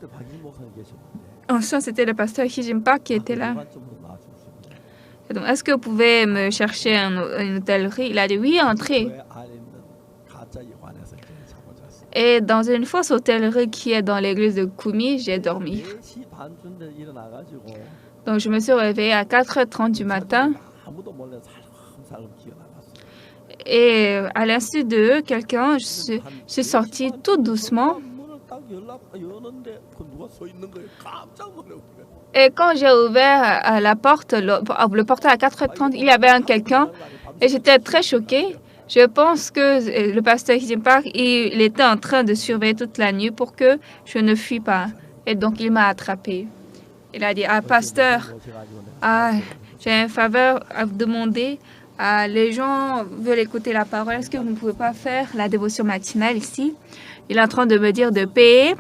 Ensuite, c'était le pasteur Hijin Park qui était là. Est-ce que vous pouvez me chercher une hôtellerie? Il a dit oui, entrez. Et dans une fausse hôtellerie qui est dans l'église de Kumi, j'ai dormi. Donc, je me suis réveillée à 4h30 du matin. Et à l'insu d'eux, quelqu'un, je suis sortie tout doucement. Et quand j'ai ouvert la porte, le portail à 4h30, il y avait quelqu'un et j'étais très choquée. Je pense que le pasteur Hijin Park, il était en train de surveiller toute la nuit pour que je ne fuis pas. Et donc, il m'a attrapée. Il a dit, ah, pasteur, j'ai une faveur à vous demander. Les gens veulent écouter la parole. Est-ce que vous ne pouvez pas faire la dévotion matinale ici? Il est en train de me dire de payer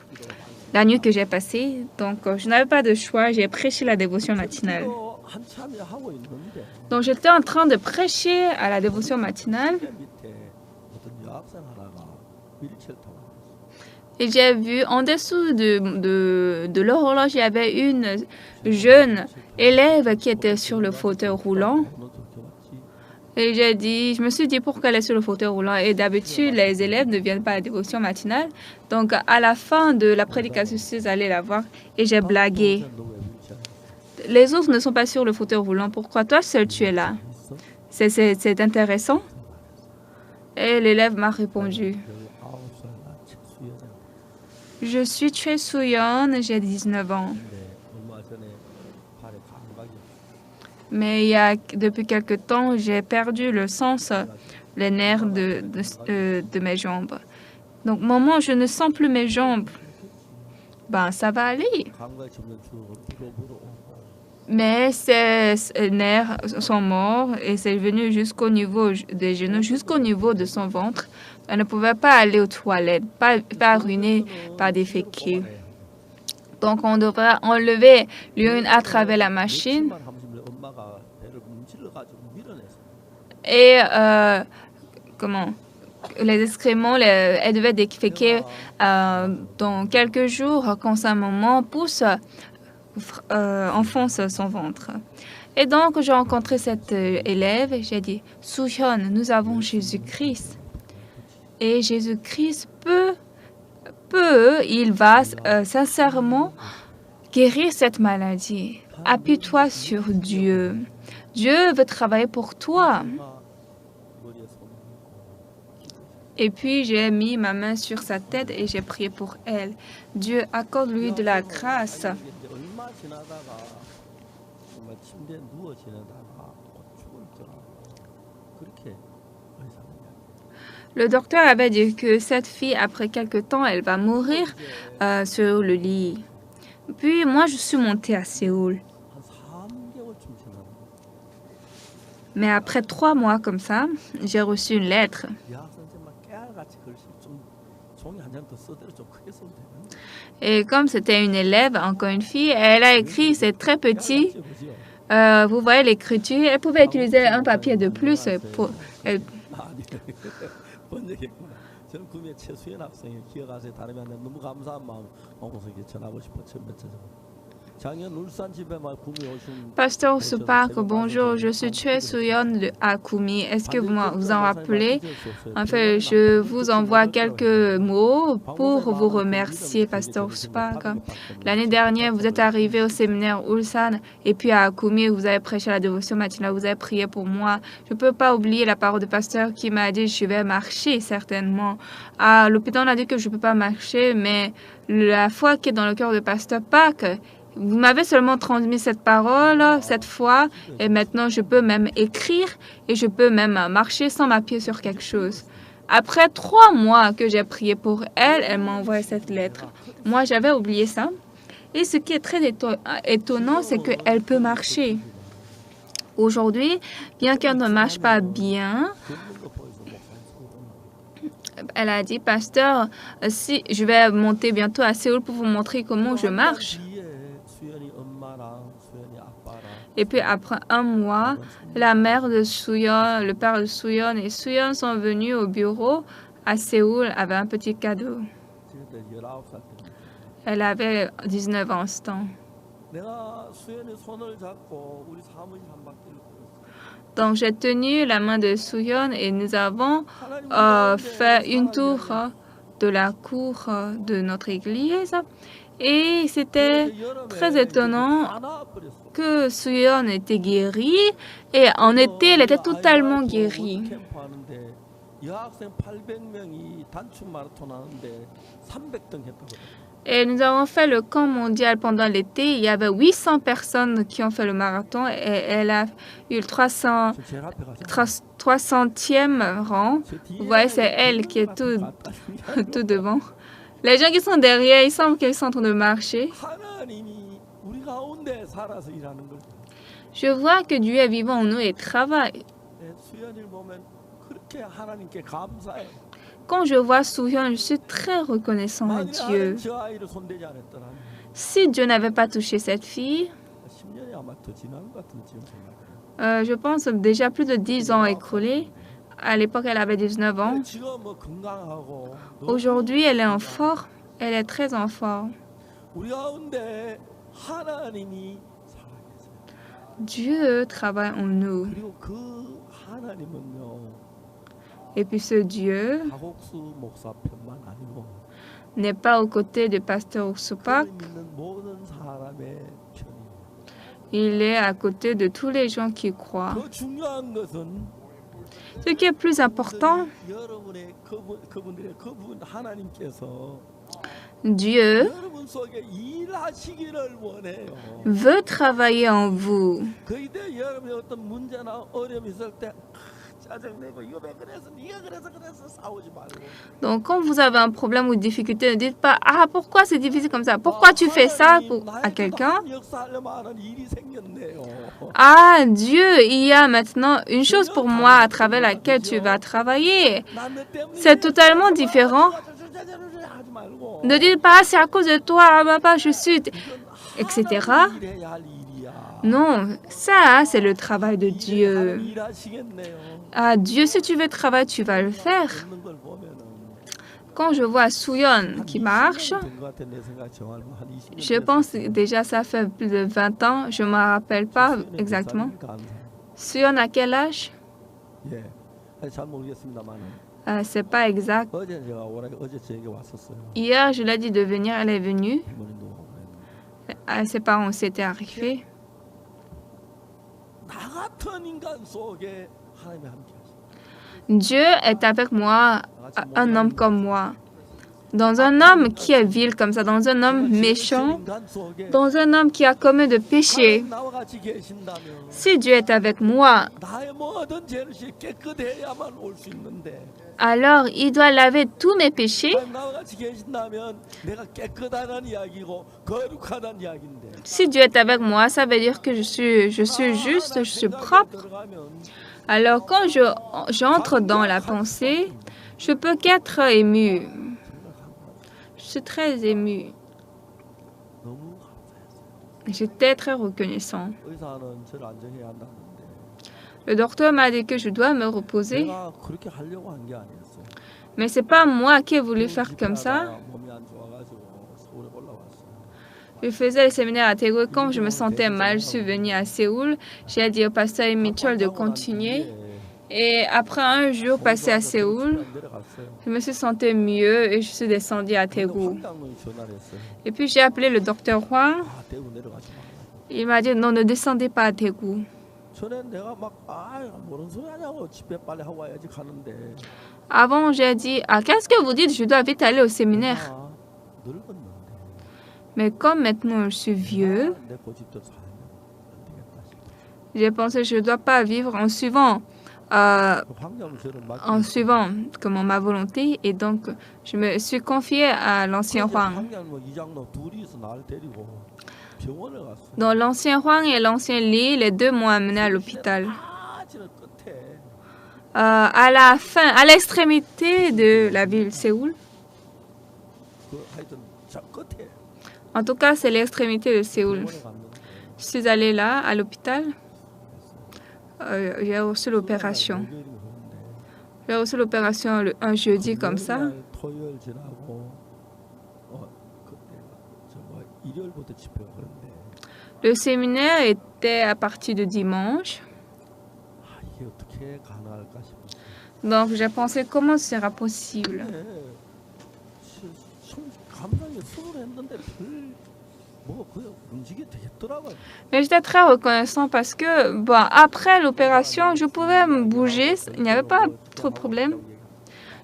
la nuit que j'ai passée. Donc, je n'avais pas de choix. J'ai prêché la dévotion matinale. Donc, j'étais en train de prêcher à la dévotion matinale. Et j'ai vu en dessous de l'horloge, il y avait une jeune élève qui était sur le fauteuil roulant. Et je me suis dit pourquoi elle est sur le fauteuil roulant. Et d'habitude, les élèves ne viennent pas à la dévotion matinale. Donc, à la fin de la prédication, je suis allée la voir et j'ai blagué. Les autres ne sont pas sur le fauteuil roulant. Pourquoi toi seul tu es là? C'est intéressant. Et l'élève m'a répondu. Je suis Choi Soo-yeon, j'ai 19 ans. Mais depuis quelque temps, j'ai perdu le sens, les nerfs de mes jambes. Donc, maman, je ne sens plus mes jambes. Ben, ça va aller. Mais ces nerfs sont morts et c'est venu jusqu'au niveau des genoux, jusqu'au niveau de son ventre. Elle ne pouvait pas aller aux toilettes, pas ruinée par des fécus. Donc, on devrait enlever l'urine à travers la machine. 멸치만 하면서 엄마가 배를 문질러가지고 밀어냈어. Et les excréments, elle devait déféquer dans quelques jours quand sa maman enfonce son ventre. Et donc, j'ai rencontré cette élève et j'ai dit, Soo-hyun, nous avons Jésus-Christ. Et Jésus-Christ il va sincèrement guérir cette maladie. Appuie-toi sur Dieu. Dieu veut travailler pour toi. Et puis, j'ai mis ma main sur sa tête et j'ai prié pour elle. Dieu, accorde-lui de la grâce. 이제 얼마 지나다가 정말 침대에 누워 지내다가 죽을 줄 알고 그렇게 의사는 Le docteur avait dit que cette fille, après quelque temps, elle va mourir sur le lit. Puis, moi, je suis montée à Séoul. 한 3개월쯤 지나면 Mais après 3 mois comme ça, j'ai reçu une lettre. 대학 선생님만 깨알같이 글씨 좀 종이 한 장 더 써대로 좀 크게 써도 되는데 Et comme c'était une élève, encore une fille, elle a écrit, c'est très petit. 깨알같이 보지요. Vous voyez l'écriture, elle pouvait utiliser un papier de plus. 아니 번역했구나. 저는 구미의 최수연 학생이 기억하세요. 다름이 아니라 너무 감사한 마음 방송국에 전하고 싶어 처음 맺혀서. 작년 울산 집에 말 구미 오신 Pasteur Supak, bonjour, je suis Choi Soo-yeon de Akumi. Est-ce que vous vous en rappelez? En fait, je vous envoie quelques mots pour vous remercier, Pasteur Supak. L'année dernière, vous êtes arrivé au séminaire Ulsan et puis à Akumi, vous avez prêché la dévotion matinale, vous avez prié pour moi. Je ne peux pas oublier la parole de pasteur qui m'a dit je vais marcher certainement. À l'hôpital, on a dit que je ne peux pas marcher, mais la foi qui est dans le cœur de pasteur Pak, vous m'avez seulement transmis cette parole, cette foi, et maintenant je peux même écrire et je peux même marcher sans m'appuyer sur quelque chose. Après 3 mois que j'ai prié pour elle, elle m'a envoyé cette lettre. Moi, j'avais oublié ça. Et ce qui est très étonnant, c'est qu'elle peut marcher. Aujourd'hui, bien qu'elle ne marche pas bien, elle a dit, pasteur, si je vais monter bientôt à Séoul pour vous montrer comment je marche. Et puis après 1 mois, la mère de Soo-yeon, le père de Soo-yeon et Soo-yeon sont venus au bureau à Séoul avec un petit cadeau. Elle avait 19 ans en ce temps. Donc j'ai tenu la main de Soo-yeon et nous avons fait une tour de la cour de notre église. Et c'était très étonnant que Soo-yeon était guérie et en été, elle était totalement guérie. Et nous avons fait le camp mondial pendant l'été. Il y avait 800 personnes qui ont fait le marathon et elle a eu le 300e rang. Vous voyez, c'est elle qui est tout devant. Les gens qui sont derrière, il semble qu'ils sont en train de marcher. Je vois que Dieu est vivant en nous et travaille. Quand je vois Soo-yeon, je suis très reconnaissant à Dieu. Si Dieu n'avait pas touché cette fille, je pense déjà plus de 10 ans écoulés. À l'époque, elle avait 19 ans. Aujourd'hui, elle est en forme. Elle est très en forme. Dieu travaille en nous. Et puis ce Dieu n'est pas aux côtés du pasteur Supak. Il est à côté de tous les gens qui croient. Ce qui est plus important, Dieu veut travailler en vous. Donc, quand vous avez un problème ou une difficulté, ne dites pas « Ah, pourquoi c'est difficile comme ça? Pourquoi tu fais ça à quelqu'un ?» Ah, Dieu, il y a maintenant une chose pour moi à travers laquelle tu vas travailler. C'est totalement différent Ne dites pas, c'est à cause de toi, papa, je suis... etc. Non, ça, c'est le travail de Dieu. Ah, Dieu, si tu veux travailler, tu vas le faire. Quand je vois Suyon qui marche, je pense déjà ça fait plus de 20 ans, je ne me rappelle pas exactement. Suyon à quel âge? C'est pas exact. Hier, je l'ai dit de venir, elle est venue. Ses parents s'étaient arrivés. Dieu est avec moi, un homme comme moi. Dans un homme qui est vil comme ça, dans un homme méchant, dans un homme qui a commis de péché. Si Dieu est avec moi, alors il doit laver tous mes péchés. Si Dieu est avec moi, ça veut dire que je suis juste, je suis propre. Alors quand j'entre dans la pensée, je peux qu'être ému. Je suis très ému. J'étais très reconnaissant. Le docteur m'a dit que je dois me reposer. Mais ce n'est pas moi qui ai voulu faire comme ça. Je faisais le séminaire à Daegu et quand je me sentais mal, je suis venue à Séoul. J'ai dit au pasteur Mitchell de continuer. Et après un jour passé à Séoul, je me suis sentie mieux et je suis descendue à Daegu. Et puis j'ai appelé le docteur Hwang. Il m'a dit non, ne descendez pas à Daegu. Avant, j'ai dit, qu'est-ce que vous dites? Je dois vite aller au séminaire. Mais comme maintenant je suis vieux, j'ai pensé que je ne dois pas vivre en suivant comme ma volonté. Et donc, je me suis confiée à l'ancien Hwang. Donc, l'ancien Hwang et l'ancien Lee, les deux m'ont amené à l'hôpital. À la fin, à l'extrémité de la ville Séoul. En tout cas, c'est l'extrémité de Séoul. Je suis allée là, à l'hôpital. J'ai reçu l'opération. J'ai reçu l'opération un jeudi comme ça. Le séminaire était à partir de dimanche. Donc, j'ai pensé comment ce sera possible. Mais j'étais très reconnaissant parce que, bon, après l'opération, je pouvais me bouger. Il n'y avait pas trop de problème.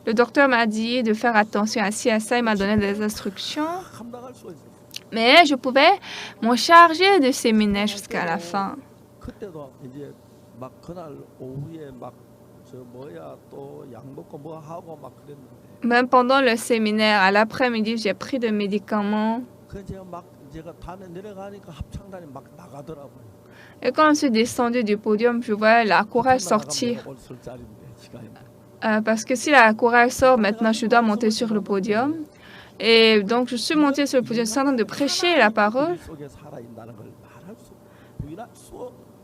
Le docteur m'a dit de faire attention à ci, à ça. Il m'a donné des instructions. Mais je pouvais m'en charger de séminaire jusqu'à la fin. Même pendant le séminaire, à l'après-midi, j'ai pris des médicaments. Et quand je suis descendue du podium, je voyais la chorale sortir. Parce que si la chorale sort, maintenant, je dois monter sur le podium. Et donc, je suis montée sur le podium, en train de prêcher la parole.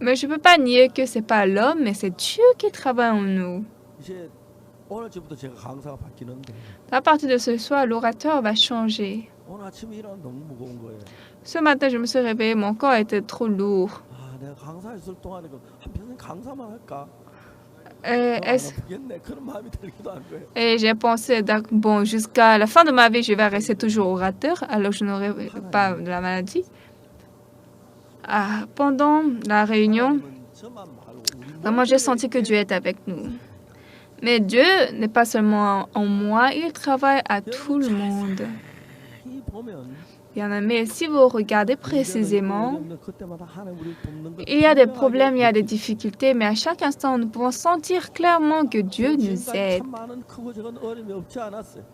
Mais je ne peux pas nier que ce n'est pas l'homme, mais c'est Dieu qui travaille en nous. À partir de ce soir, l'orateur va changer. Ce matin, je me suis réveillée, mon corps était trop lourd. Et j'ai pensé, bon, jusqu'à la fin de ma vie, je vais rester toujours orateur, alors je n'aurai pas de la maladie. Pendant la réunion, vraiment, j'ai senti que Dieu est avec nous. Mais Dieu n'est pas seulement en moi, il travaille à tout le monde. Bien aimé, si vous regardez précisément, il y a des problèmes, il y a des difficultés, mais à chaque instant, nous pouvons sentir clairement que Dieu nous aide.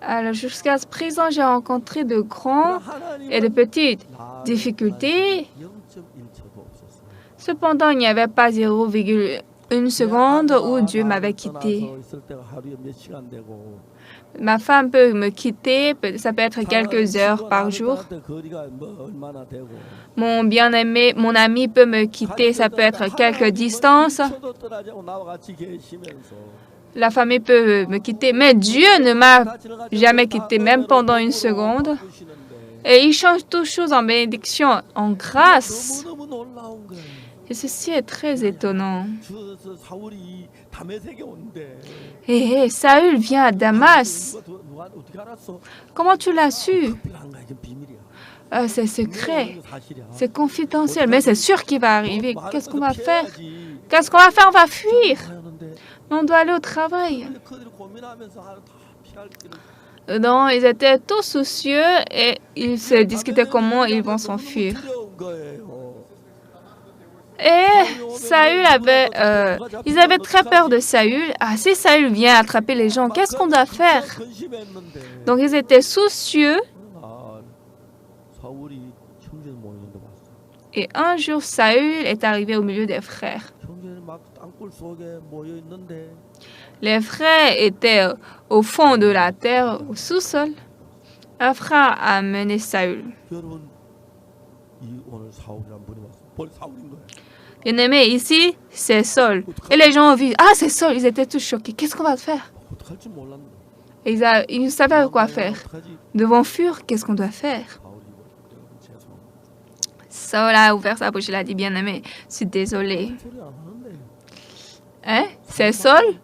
Alors, jusqu'à ce présent, j'ai rencontré de grandes et de petites difficultés. Cependant, il n'y avait pas 0,1 une seconde où Dieu m'avait quitté. Ma femme peut me quitter, ça peut être quelques heures par jour. Mon bien-aimé, mon ami peut me quitter, ça peut être quelques distances. La famille peut me quitter, mais Dieu ne m'a jamais quitté, même pendant une seconde. Et il change toutes choses en bénédiction, en grâce. Et ceci est très étonnant. Et Saül vient à Damas. Comment tu l'as su? C'est secret. C'est confidentiel. Mais c'est sûr qu'il va arriver. Qu'est-ce qu'on va faire? Qu'est-ce qu'on va faire? On va fuir. On doit aller au travail. Donc, ils étaient tous soucieux et ils se discutaient comment ils vont s'enfuir. Et Saül avait, ils avaient très peur de Saül. Ah, si Saül vient attraper les gens, qu'est-ce qu'on doit faire? Donc, ils étaient soucieux. Et un jour, Saül est arrivé au milieu des frères. Les frères étaient au fond de la terre, au sous-sol. Un frère a amené Saül. Bien-aimé, ici, c'est Saul. Et les gens ont vu, ah, c'est Saul. Ils étaient tous choqués. Qu'est-ce qu'on va faire? Et ils ne savaient quoi faire. Nous devons fuir. Qu'est-ce qu'on doit faire? Saul a ouvert sa bouche. Il a dit, bien-aimé, je suis désolé. Hein? C'est Saul?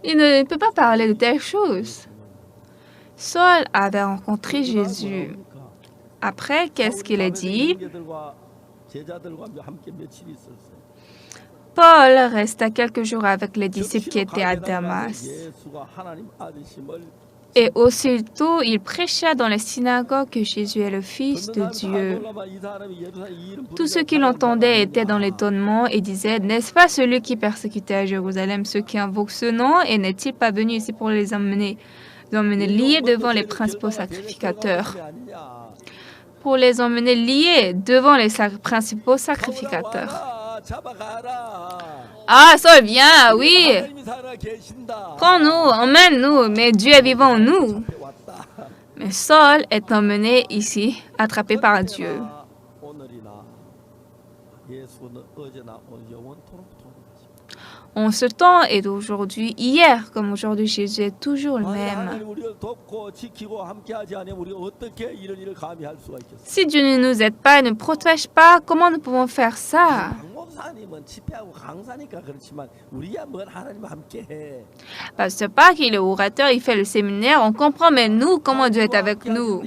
Il ne peut pas parler de telles choses. Saul avait rencontré Jésus. Après, qu'est-ce qu'il a dit? Paul resta quelques jours avec les disciples qui étaient à Damas. Et aussitôt, il prêcha dans les synagogues que Jésus est le Fils de Dieu. Tous ceux qui l'entendaient étaient dans l'étonnement et disaient, « N'est-ce pas celui qui persécutait à Jérusalem ceux qui invoquent ce nom, et n'est-il pas venu ici pour les emmener liés devant les principaux sacrificateurs ?» Pour les emmener liés devant les principaux sacrificateurs. Ah, Saul, viens, oui. Prends-nous, emmène-nous, mais Dieu est vivant en nous. Mais Saul est emmené ici, attrapé par Dieu. En ce temps et d'aujourd'hui, hier comme aujourd'hui, Jésus est toujours le même. Si Dieu ne nous aide pas et ne protège pas, comment nous pouvons faire ça? C'est pas qu'il est orateur, il fait le séminaire, on comprend, mais nous, comment Dieu est avec nous?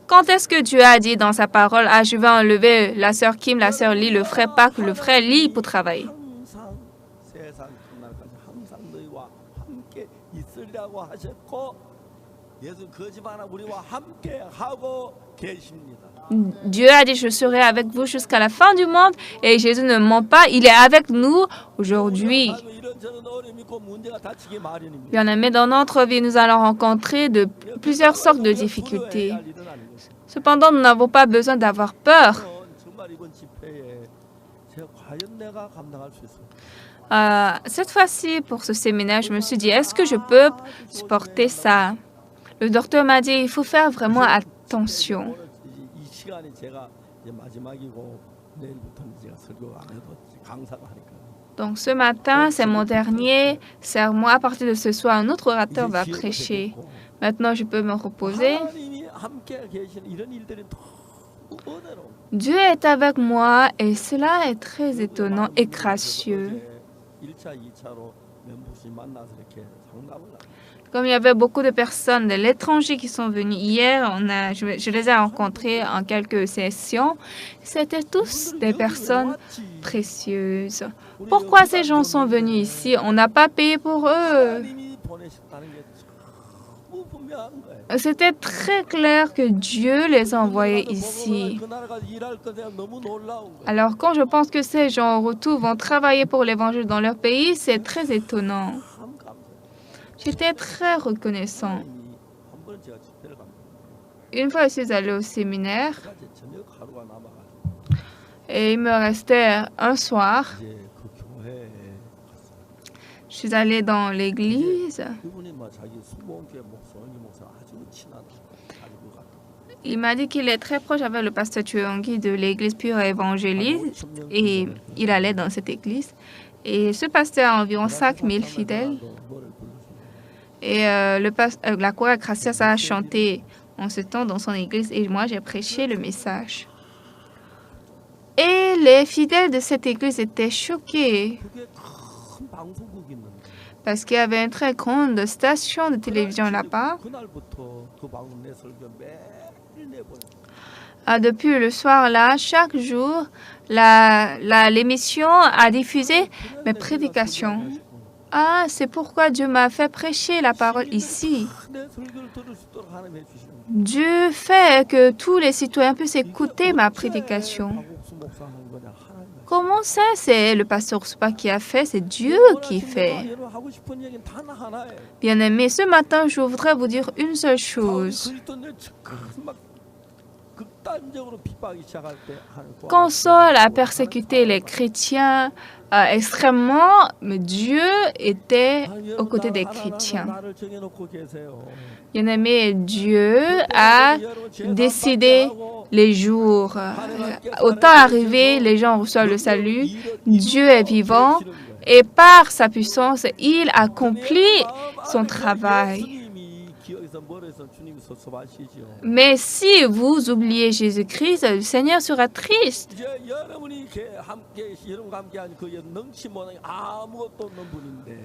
Quand est-ce que Dieu a dit dans sa parole, « Ah, je vais enlever la sœur Kim, la sœur Lee, le frère Park, le frère Lee pour travailler » Dieu a dit, je serai avec vous jusqu'à la fin du monde. Et Jésus ne ment pas, il est avec nous aujourd'hui. Bien-aimés, dans notre vie, nous allons rencontrer plusieurs sortes de difficultés. Cependant, nous n'avons pas besoin d'avoir peur. Cette fois-ci, pour ce séminaire, je me suis dit, est-ce que je peux supporter ça? Le docteur m'a dit, il faut faire vraiment attention. Donc ce matin, c'est mon dernier sermon. À partir de ce soir, un autre orateur va prêcher. Maintenant, je peux me reposer. Dieu est avec moi et cela est très étonnant et gracieux. Comme il y avait beaucoup de personnes de l'étranger qui sont venues hier, je les ai rencontrés en quelques sessions. C'était tous des personnes précieuses. Pourquoi ces gens sont venus ici? On n'a pas payé pour eux. C'était très clair que Dieu les a envoyés ici. Alors, quand je pense que ces gens, en retour, vont travailler pour l'Évangile dans leur pays, c'est très étonnant. J'étais très reconnaissant. une fois, je suis allée au séminaire 이제 저녁 하루가 남아가지고 et il me restait un soir. 이제 그 교회에 갔어요. Je suis allée dans l'église. 그분이 막 자기 순복음교회 목사 아주 친한 아주 그 같은. Il m'a dit qu'il est très proche avec le pasteur Chuongi de l'église Pure Évangéliste et il allait dans cette église. Et ce pasteur a environ 5000 fidèles. Et la chorale Gracias a chanté en ce temps dans son église et moi j'ai prêché le message. Et les fidèles de cette église étaient choqués 그게 큰 방송국이 있는데 parce qu'il y avait une très grande station de télévision là-bas. 그날부터 그 방송 내 설교 매일 내보내. Depuis le soir-là, chaque jour, l'émission a diffusé mes prédications. Ah, c'est pourquoi Dieu m'a fait prêcher la parole ici. 내 설교를 들을 수 있도록 하나님 해주시는 Dieu fait que tous les citoyens puissent écouter ma prédication. 박옥수 목사 하는 거냐 하나님. Comment ça, c'est le pasteur Soupa qui a fait, c'est Dieu qui fait. 여러분 하고 싶은 얘기는 단 하나예요. Bien-aimés, ce matin, je voudrais vous dire une seule chose. 그리스도인들 막 극단적으로 핍박하기 시작할 때 Quand Saul a persécuté les chrétiens extrêmement, mais Dieu était aux côtés des chrétiens. Bien-aimé, Dieu a décidé les jours. Au temps arrivé, les gens reçoivent le salut. Dieu est vivant et par sa puissance, il accomplit son travail. Mais si vous oubliez Jésus-Christ, le Seigneur sera triste.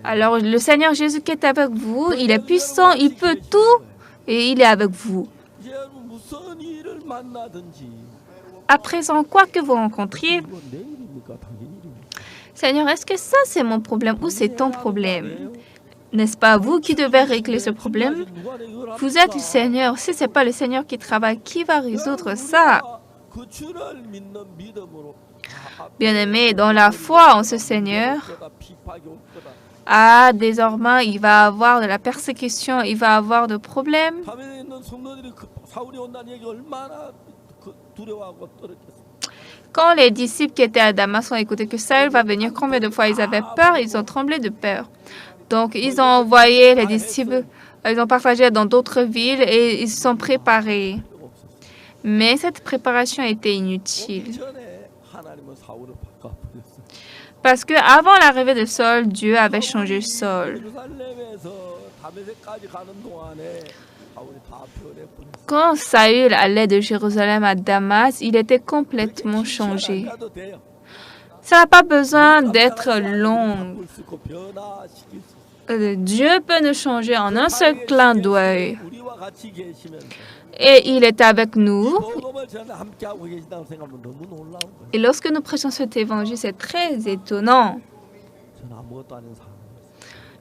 Alors le Seigneur Jésus qui est avec vous, il est puissant, il peut tout et il est avec vous. À présent, quoi que vous rencontriez, Seigneur, est-ce que ça c'est mon problème ou c'est ton problème? N'est-ce pas vous qui devez régler ce problème? Vous êtes le Seigneur. Si ce n'est pas le Seigneur qui travaille, qui va résoudre ça? Bien-aimé, dans la foi en ce Seigneur, désormais, il va avoir de la persécution, il va avoir de problèmes. Quand les disciples qui étaient à Damas ont écouté que Saül va venir, combien de fois ils avaient peur? Ils ont tremblé de peur. Donc, ils ont envoyé les disciples, ils ont partagé dans d'autres villes et ils se sont préparés. Mais cette préparation était inutile. Parce qu'avant l'arrivée de Saul, Dieu avait changé Saul. Quand Saül allait de Jérusalem à Damas, il était complètement changé. Ça n'a pas besoin d'être long. Dieu peut nous changer en un seul clin d'œil. Et il est avec nous. Et lorsque nous prêchons cet évangile, c'est très étonnant.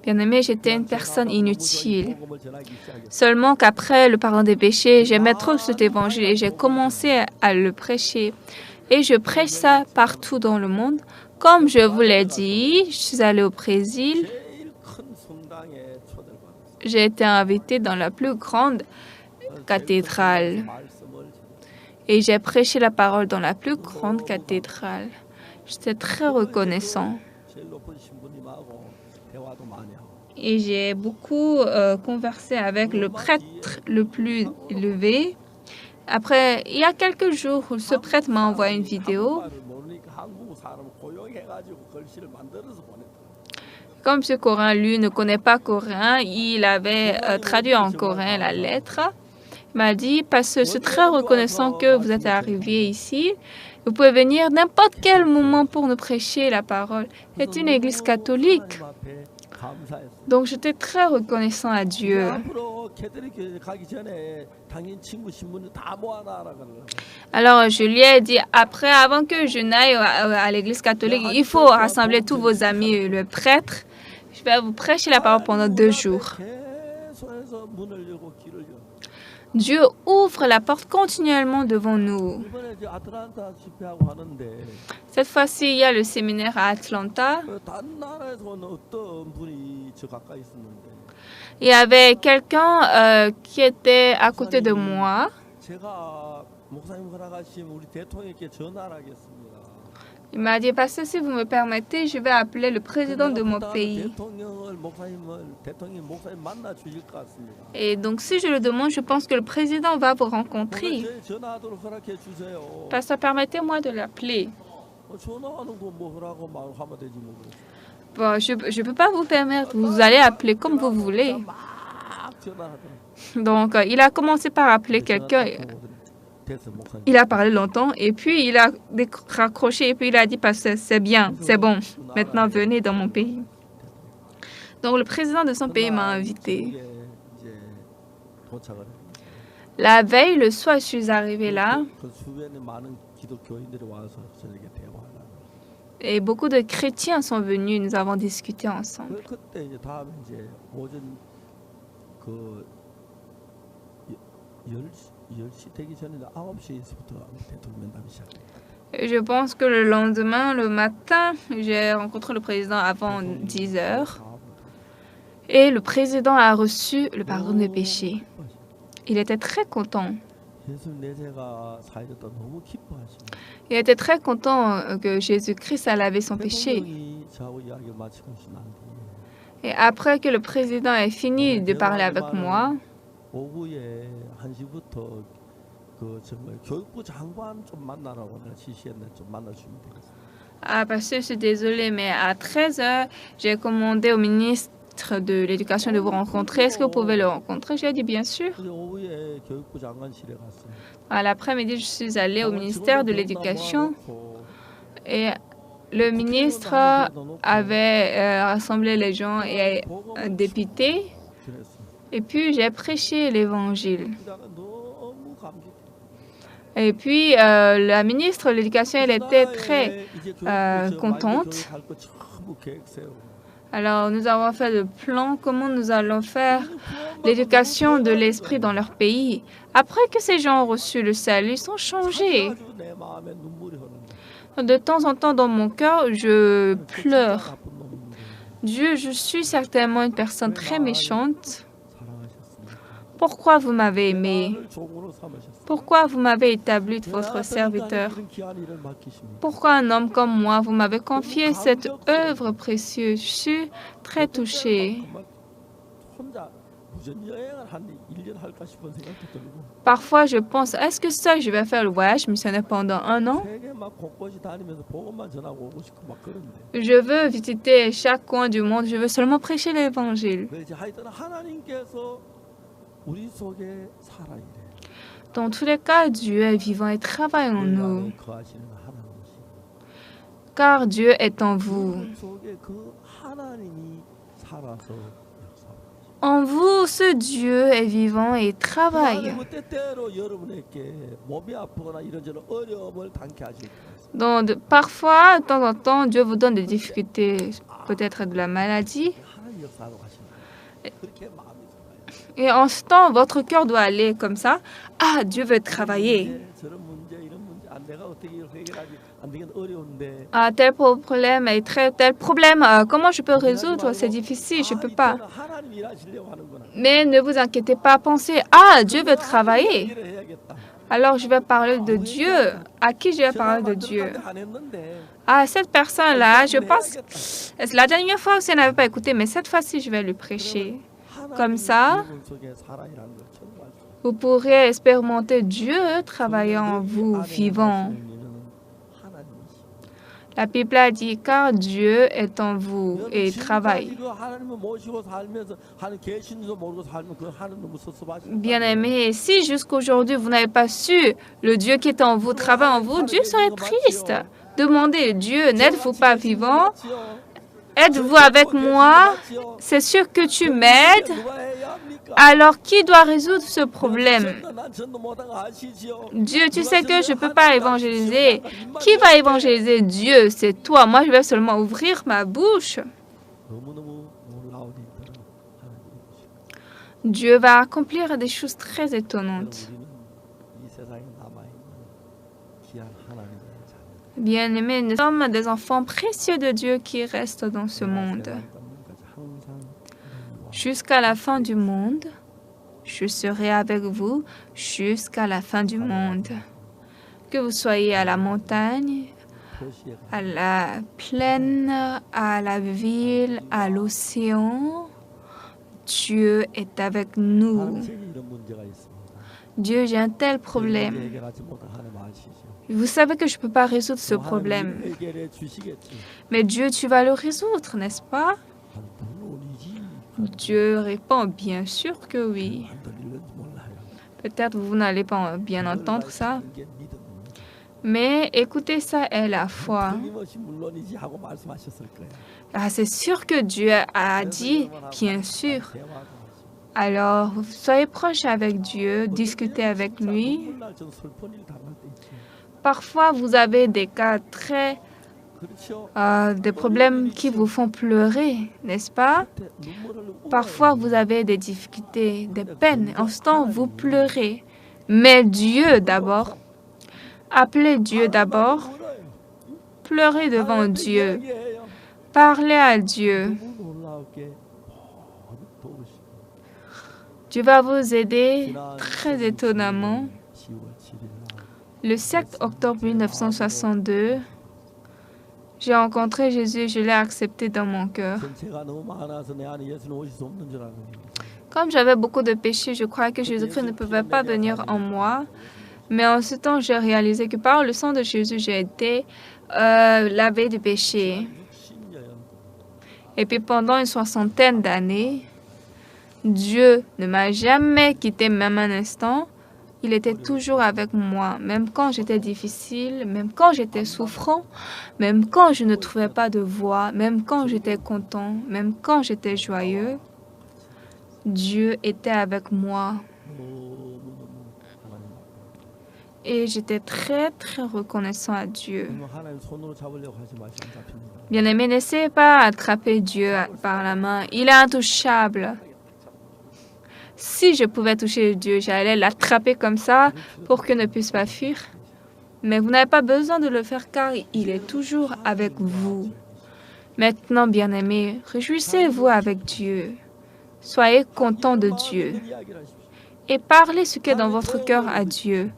Bien-aimé, j'étais une personne inutile. Seulement qu'après le pardon des péchés, j'aimais trop cet évangile et j'ai commencé à le prêcher. Et je prêche ça partout dans le monde. Comme je vous l'ai dit, je suis allée au Brésil. J'ai été invitée dans la plus grande cathédrale. Et j'ai prêché la parole dans la plus grande cathédrale. J'étais très reconnaissant. Et j'ai beaucoup conversé avec le prêtre le plus élevé. Après, il y a quelques jours, ce prêtre m'a envoyé une vidéo. Comme ce coréen, lui, ne connaît pas coréen, il avait traduit en coréen la lettre. Il m'a dit, parce que je suis très reconnaissant que vous êtes arrivé ici. Vous pouvez venir n'importe quel moment pour nous prêcher la parole. C'est une église catholique. Donc, j'étais très reconnaissant à Dieu. Alors, je lui ai dit, après, avant que je n'aille à l'église catholique, il faut rassembler tous vos amis, le prêtre. Je vais vous prêcher la parole pendant 2 jours. Dieu ouvre la porte continuellement devant nous. Cette fois-ci, il y a le séminaire à Atlanta. Il y avait quelqu'un qui était à côté de moi. 제가 목사님 허락하시면 우리 대통령께 전화를 하겠습니다. Il m'a dit, pasteur, si vous me permettez, je vais appeler le président de mon pays. Et donc, si je le demande, je pense que le président va vous rencontrer. Pasteur, permettez-moi de l'appeler. Bon, je ne peux pas vous permettre, vous allez appeler comme vous voulez. Donc, il a commencé par appeler quelqu'un. Il a parlé longtemps et puis il a raccroché et puis il a dit, pasteur, c'est bien, c'est bon, maintenant venez dans mon pays. Donc, le président de son pays m'a invité. La veille, le soir, je suis arrivée là. Et beaucoup de chrétiens sont venus, nous avons discuté ensemble. Je pense que le lendemain, le matin, j'ai rencontré le président avant 10 heures. Et le président a reçu le pardon des péchés. Il était très content. Il était très content que Jésus-Christ a lavé son péché. Et après que le président ait fini de parler avec moi, parce que je suis désolée, mais à 13 heures, j'ai commandé au ministre de l'Éducation de vous rencontrer. Est-ce que vous pouvez le rencontrer? J'ai dit bien sûr. À l'après-midi, je suis allée au ministère de l'Éducation et le ministre avait rassemblé les gens et un député. Et puis, j'ai prêché l'Évangile. Et puis, la ministre de l'Éducation, elle était très contente. Alors, nous avons fait le plan, comment nous allons faire l'éducation de l'esprit dans leur pays. Après que ces gens ont reçu le salut, ils sont changés. De temps en temps, dans mon cœur, je pleure. Dieu, je suis certainement une personne très méchante. Pourquoi vous m'avez aimé? Pourquoi vous m'avez établi votre serviteur? Pourquoi un homme comme moi, vous m'avez confié cette œuvre précieuse? Je suis très touchée. Parfois, je pense, est-ce que ça, je vais faire le voyage missionnaire pendant 1 an? Je veux visiter chaque coin du monde, je veux seulement prêcher l'Évangile. Dans tous les cas, Dieu est vivant et travaille en nous. Car Dieu est en vous. En vous, ce Dieu est vivant et travaille. Donc, parfois, de temps en temps, Dieu vous donne des difficultés, peut-être de la maladie. Et en ce temps, votre cœur doit aller comme ça. Ah, Dieu veut travailler. Ah, tel problème et tel problème, comment je peux résoudre? C'est difficile, je ne peux pas. Mais ne vous inquiétez pas, pensez, ah, Dieu veut travailler. Alors, je vais parler de Dieu. À qui je vais parler de Dieu? Ah, cette personne-là, je pense, la dernière fois aussi, elle n'avait pas écouté, mais cette fois-ci, je vais lui prêcher. Comme ça, vous pourrez expérimenter Dieu travaillant en vous, vivant. La Bible a dit, car Dieu est en vous et travaille. Bien-aimés, si jusqu'aujourd'hui vous n'avez pas su le Dieu qui est en vous, travaille en vous, Dieu serait triste. Demandez, Dieu, n'êtes-vous pas vivant? Êtes-vous avec moi? C'est sûr que tu m'aides. Alors, qui doit résoudre ce problème? Dieu, tu sais que je ne peux pas évangéliser. Qui va évangéliser? Dieu, c'est toi. Moi, je vais seulement ouvrir ma bouche. Dieu va accomplir des choses très étonnantes. Bien-aimés, nous sommes des enfants précieux de Dieu qui restent dans ce monde. Jusqu'à la fin du monde, je serai avec vous jusqu'à la fin du monde. Que vous soyez à la montagne, 도시에 가. à la plaine, à la ville, à l'océan, Dieu est avec nous. 하나님 제게 이런 문제가 있습니다. Dieu, j'ai un tel 문제 problème. 해결하지 못한 하나님 아시죠? Vous savez que je ne peux pas résoudre ce 그럼 하나님 problème. 해결해 주시겠지. Mais Dieu, tu vas le résoudre, n'est-ce pas? 물론이지. Dieu répond, bien sûr que oui. 안 들릴는지 몰라요. Peut-être vous n'allez pas bien entendre ça, 이게 믿음입니다. mais écoutez, ça est la foi. 틀림없이 물론이지 하고 말씀하셨을 거예요. Ah, c'est sûr que Dieu a dit, bien sûr. 대화하고 하시고. Alors, soyez proche avec Dieu, discutez avec lui. 눈물 날 정도 슬픈 일 당할 때 있죠. Parfois, vous avez des cas très, 그렇죠. des problèmes qui vous font pleurer, n'est-ce pas? 그때 눈물을 Parfois, vous avez des difficultés, des peines. En ce temps, vous pleurez. Mais Dieu d'abord. Appelez Dieu d'abord. Pleurez devant Dieu. Parlez à Dieu. Dieu va vous aider très étonnamment. Le 7 octobre 1962, j'ai rencontré Jésus et je l'ai accepté dans mon cœur. Comme j'avais beaucoup de péchés, je croyais que Jésus-Christ ne pouvait pas venir en moi. Mais en ce temps, j'ai réalisé que par le sang de Jésus, j'ai été lavé du péché. Et puis pendant une 60aine d'années, Dieu ne m'a jamais quitté, même un instant. Il était toujours avec moi, même quand j'étais difficile, même quand j'étais souffrant, même quand je ne trouvais pas de voix, même quand j'étais content, même quand j'étais joyeux. Dieu était avec moi. Et j'étais très, très reconnaissant à Dieu. Bien-aimé, n'essayez pas d'attraper Dieu par la main. Il est intouchable. Si je pouvais toucher Dieu, j'allais l'attraper comme ça pour qu'il ne puisse pas fuir. Mais vous n'avez pas besoin de le faire car il est toujours avec vous. Maintenant, bien-aimé, réjouissez-vous avec Dieu. Soyez content de Dieu. Et parlez ce qui est dans votre cœur à Dieu.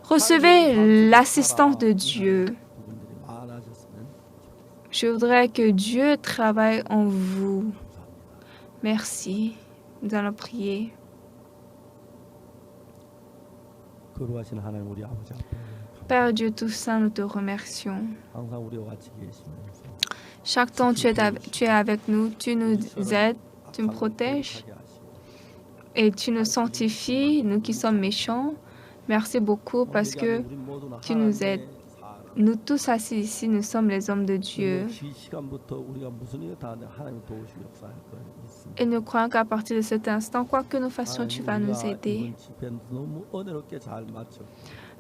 Recevez l'assistance de Dieu. Je voudrais que Dieu travaille en vous. Merci. Nous allons prier. Père Dieu Tout-Saint, nous te remercions. Chaque temps, tu es avec nous, tu nous aides, tu nous protèges et tu nous sanctifies, nous qui sommes méchants. Merci beaucoup parce que tu nous aides. Nous tous assis ici, nous sommes les hommes de Dieu. Et nous croyons qu'à partir de cet instant, quoi que nous fassions, tu vas nous aider.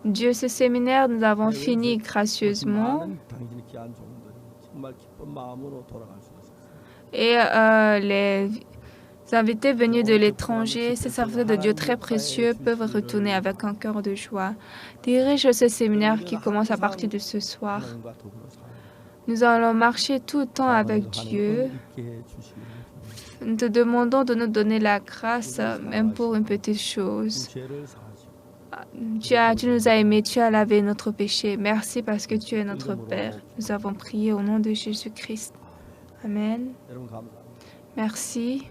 Dieu, ce séminaire, nous avons fini gracieusement. Et les invités venus de l'étranger, ces serviteurs de Dieu très précieux, peuvent retourner avec un cœur de joie. Dirige ce séminaire qui commence à partir de ce soir. Nous allons marcher tout le temps avec Dieu. Nous te demandons de nous donner la grâce, même pour une petite chose. Tu nous as aimés, tu as lavé notre péché. Merci parce que tu es notre Père. Nous avons prié au nom de Jésus-Christ. Amen. Merci.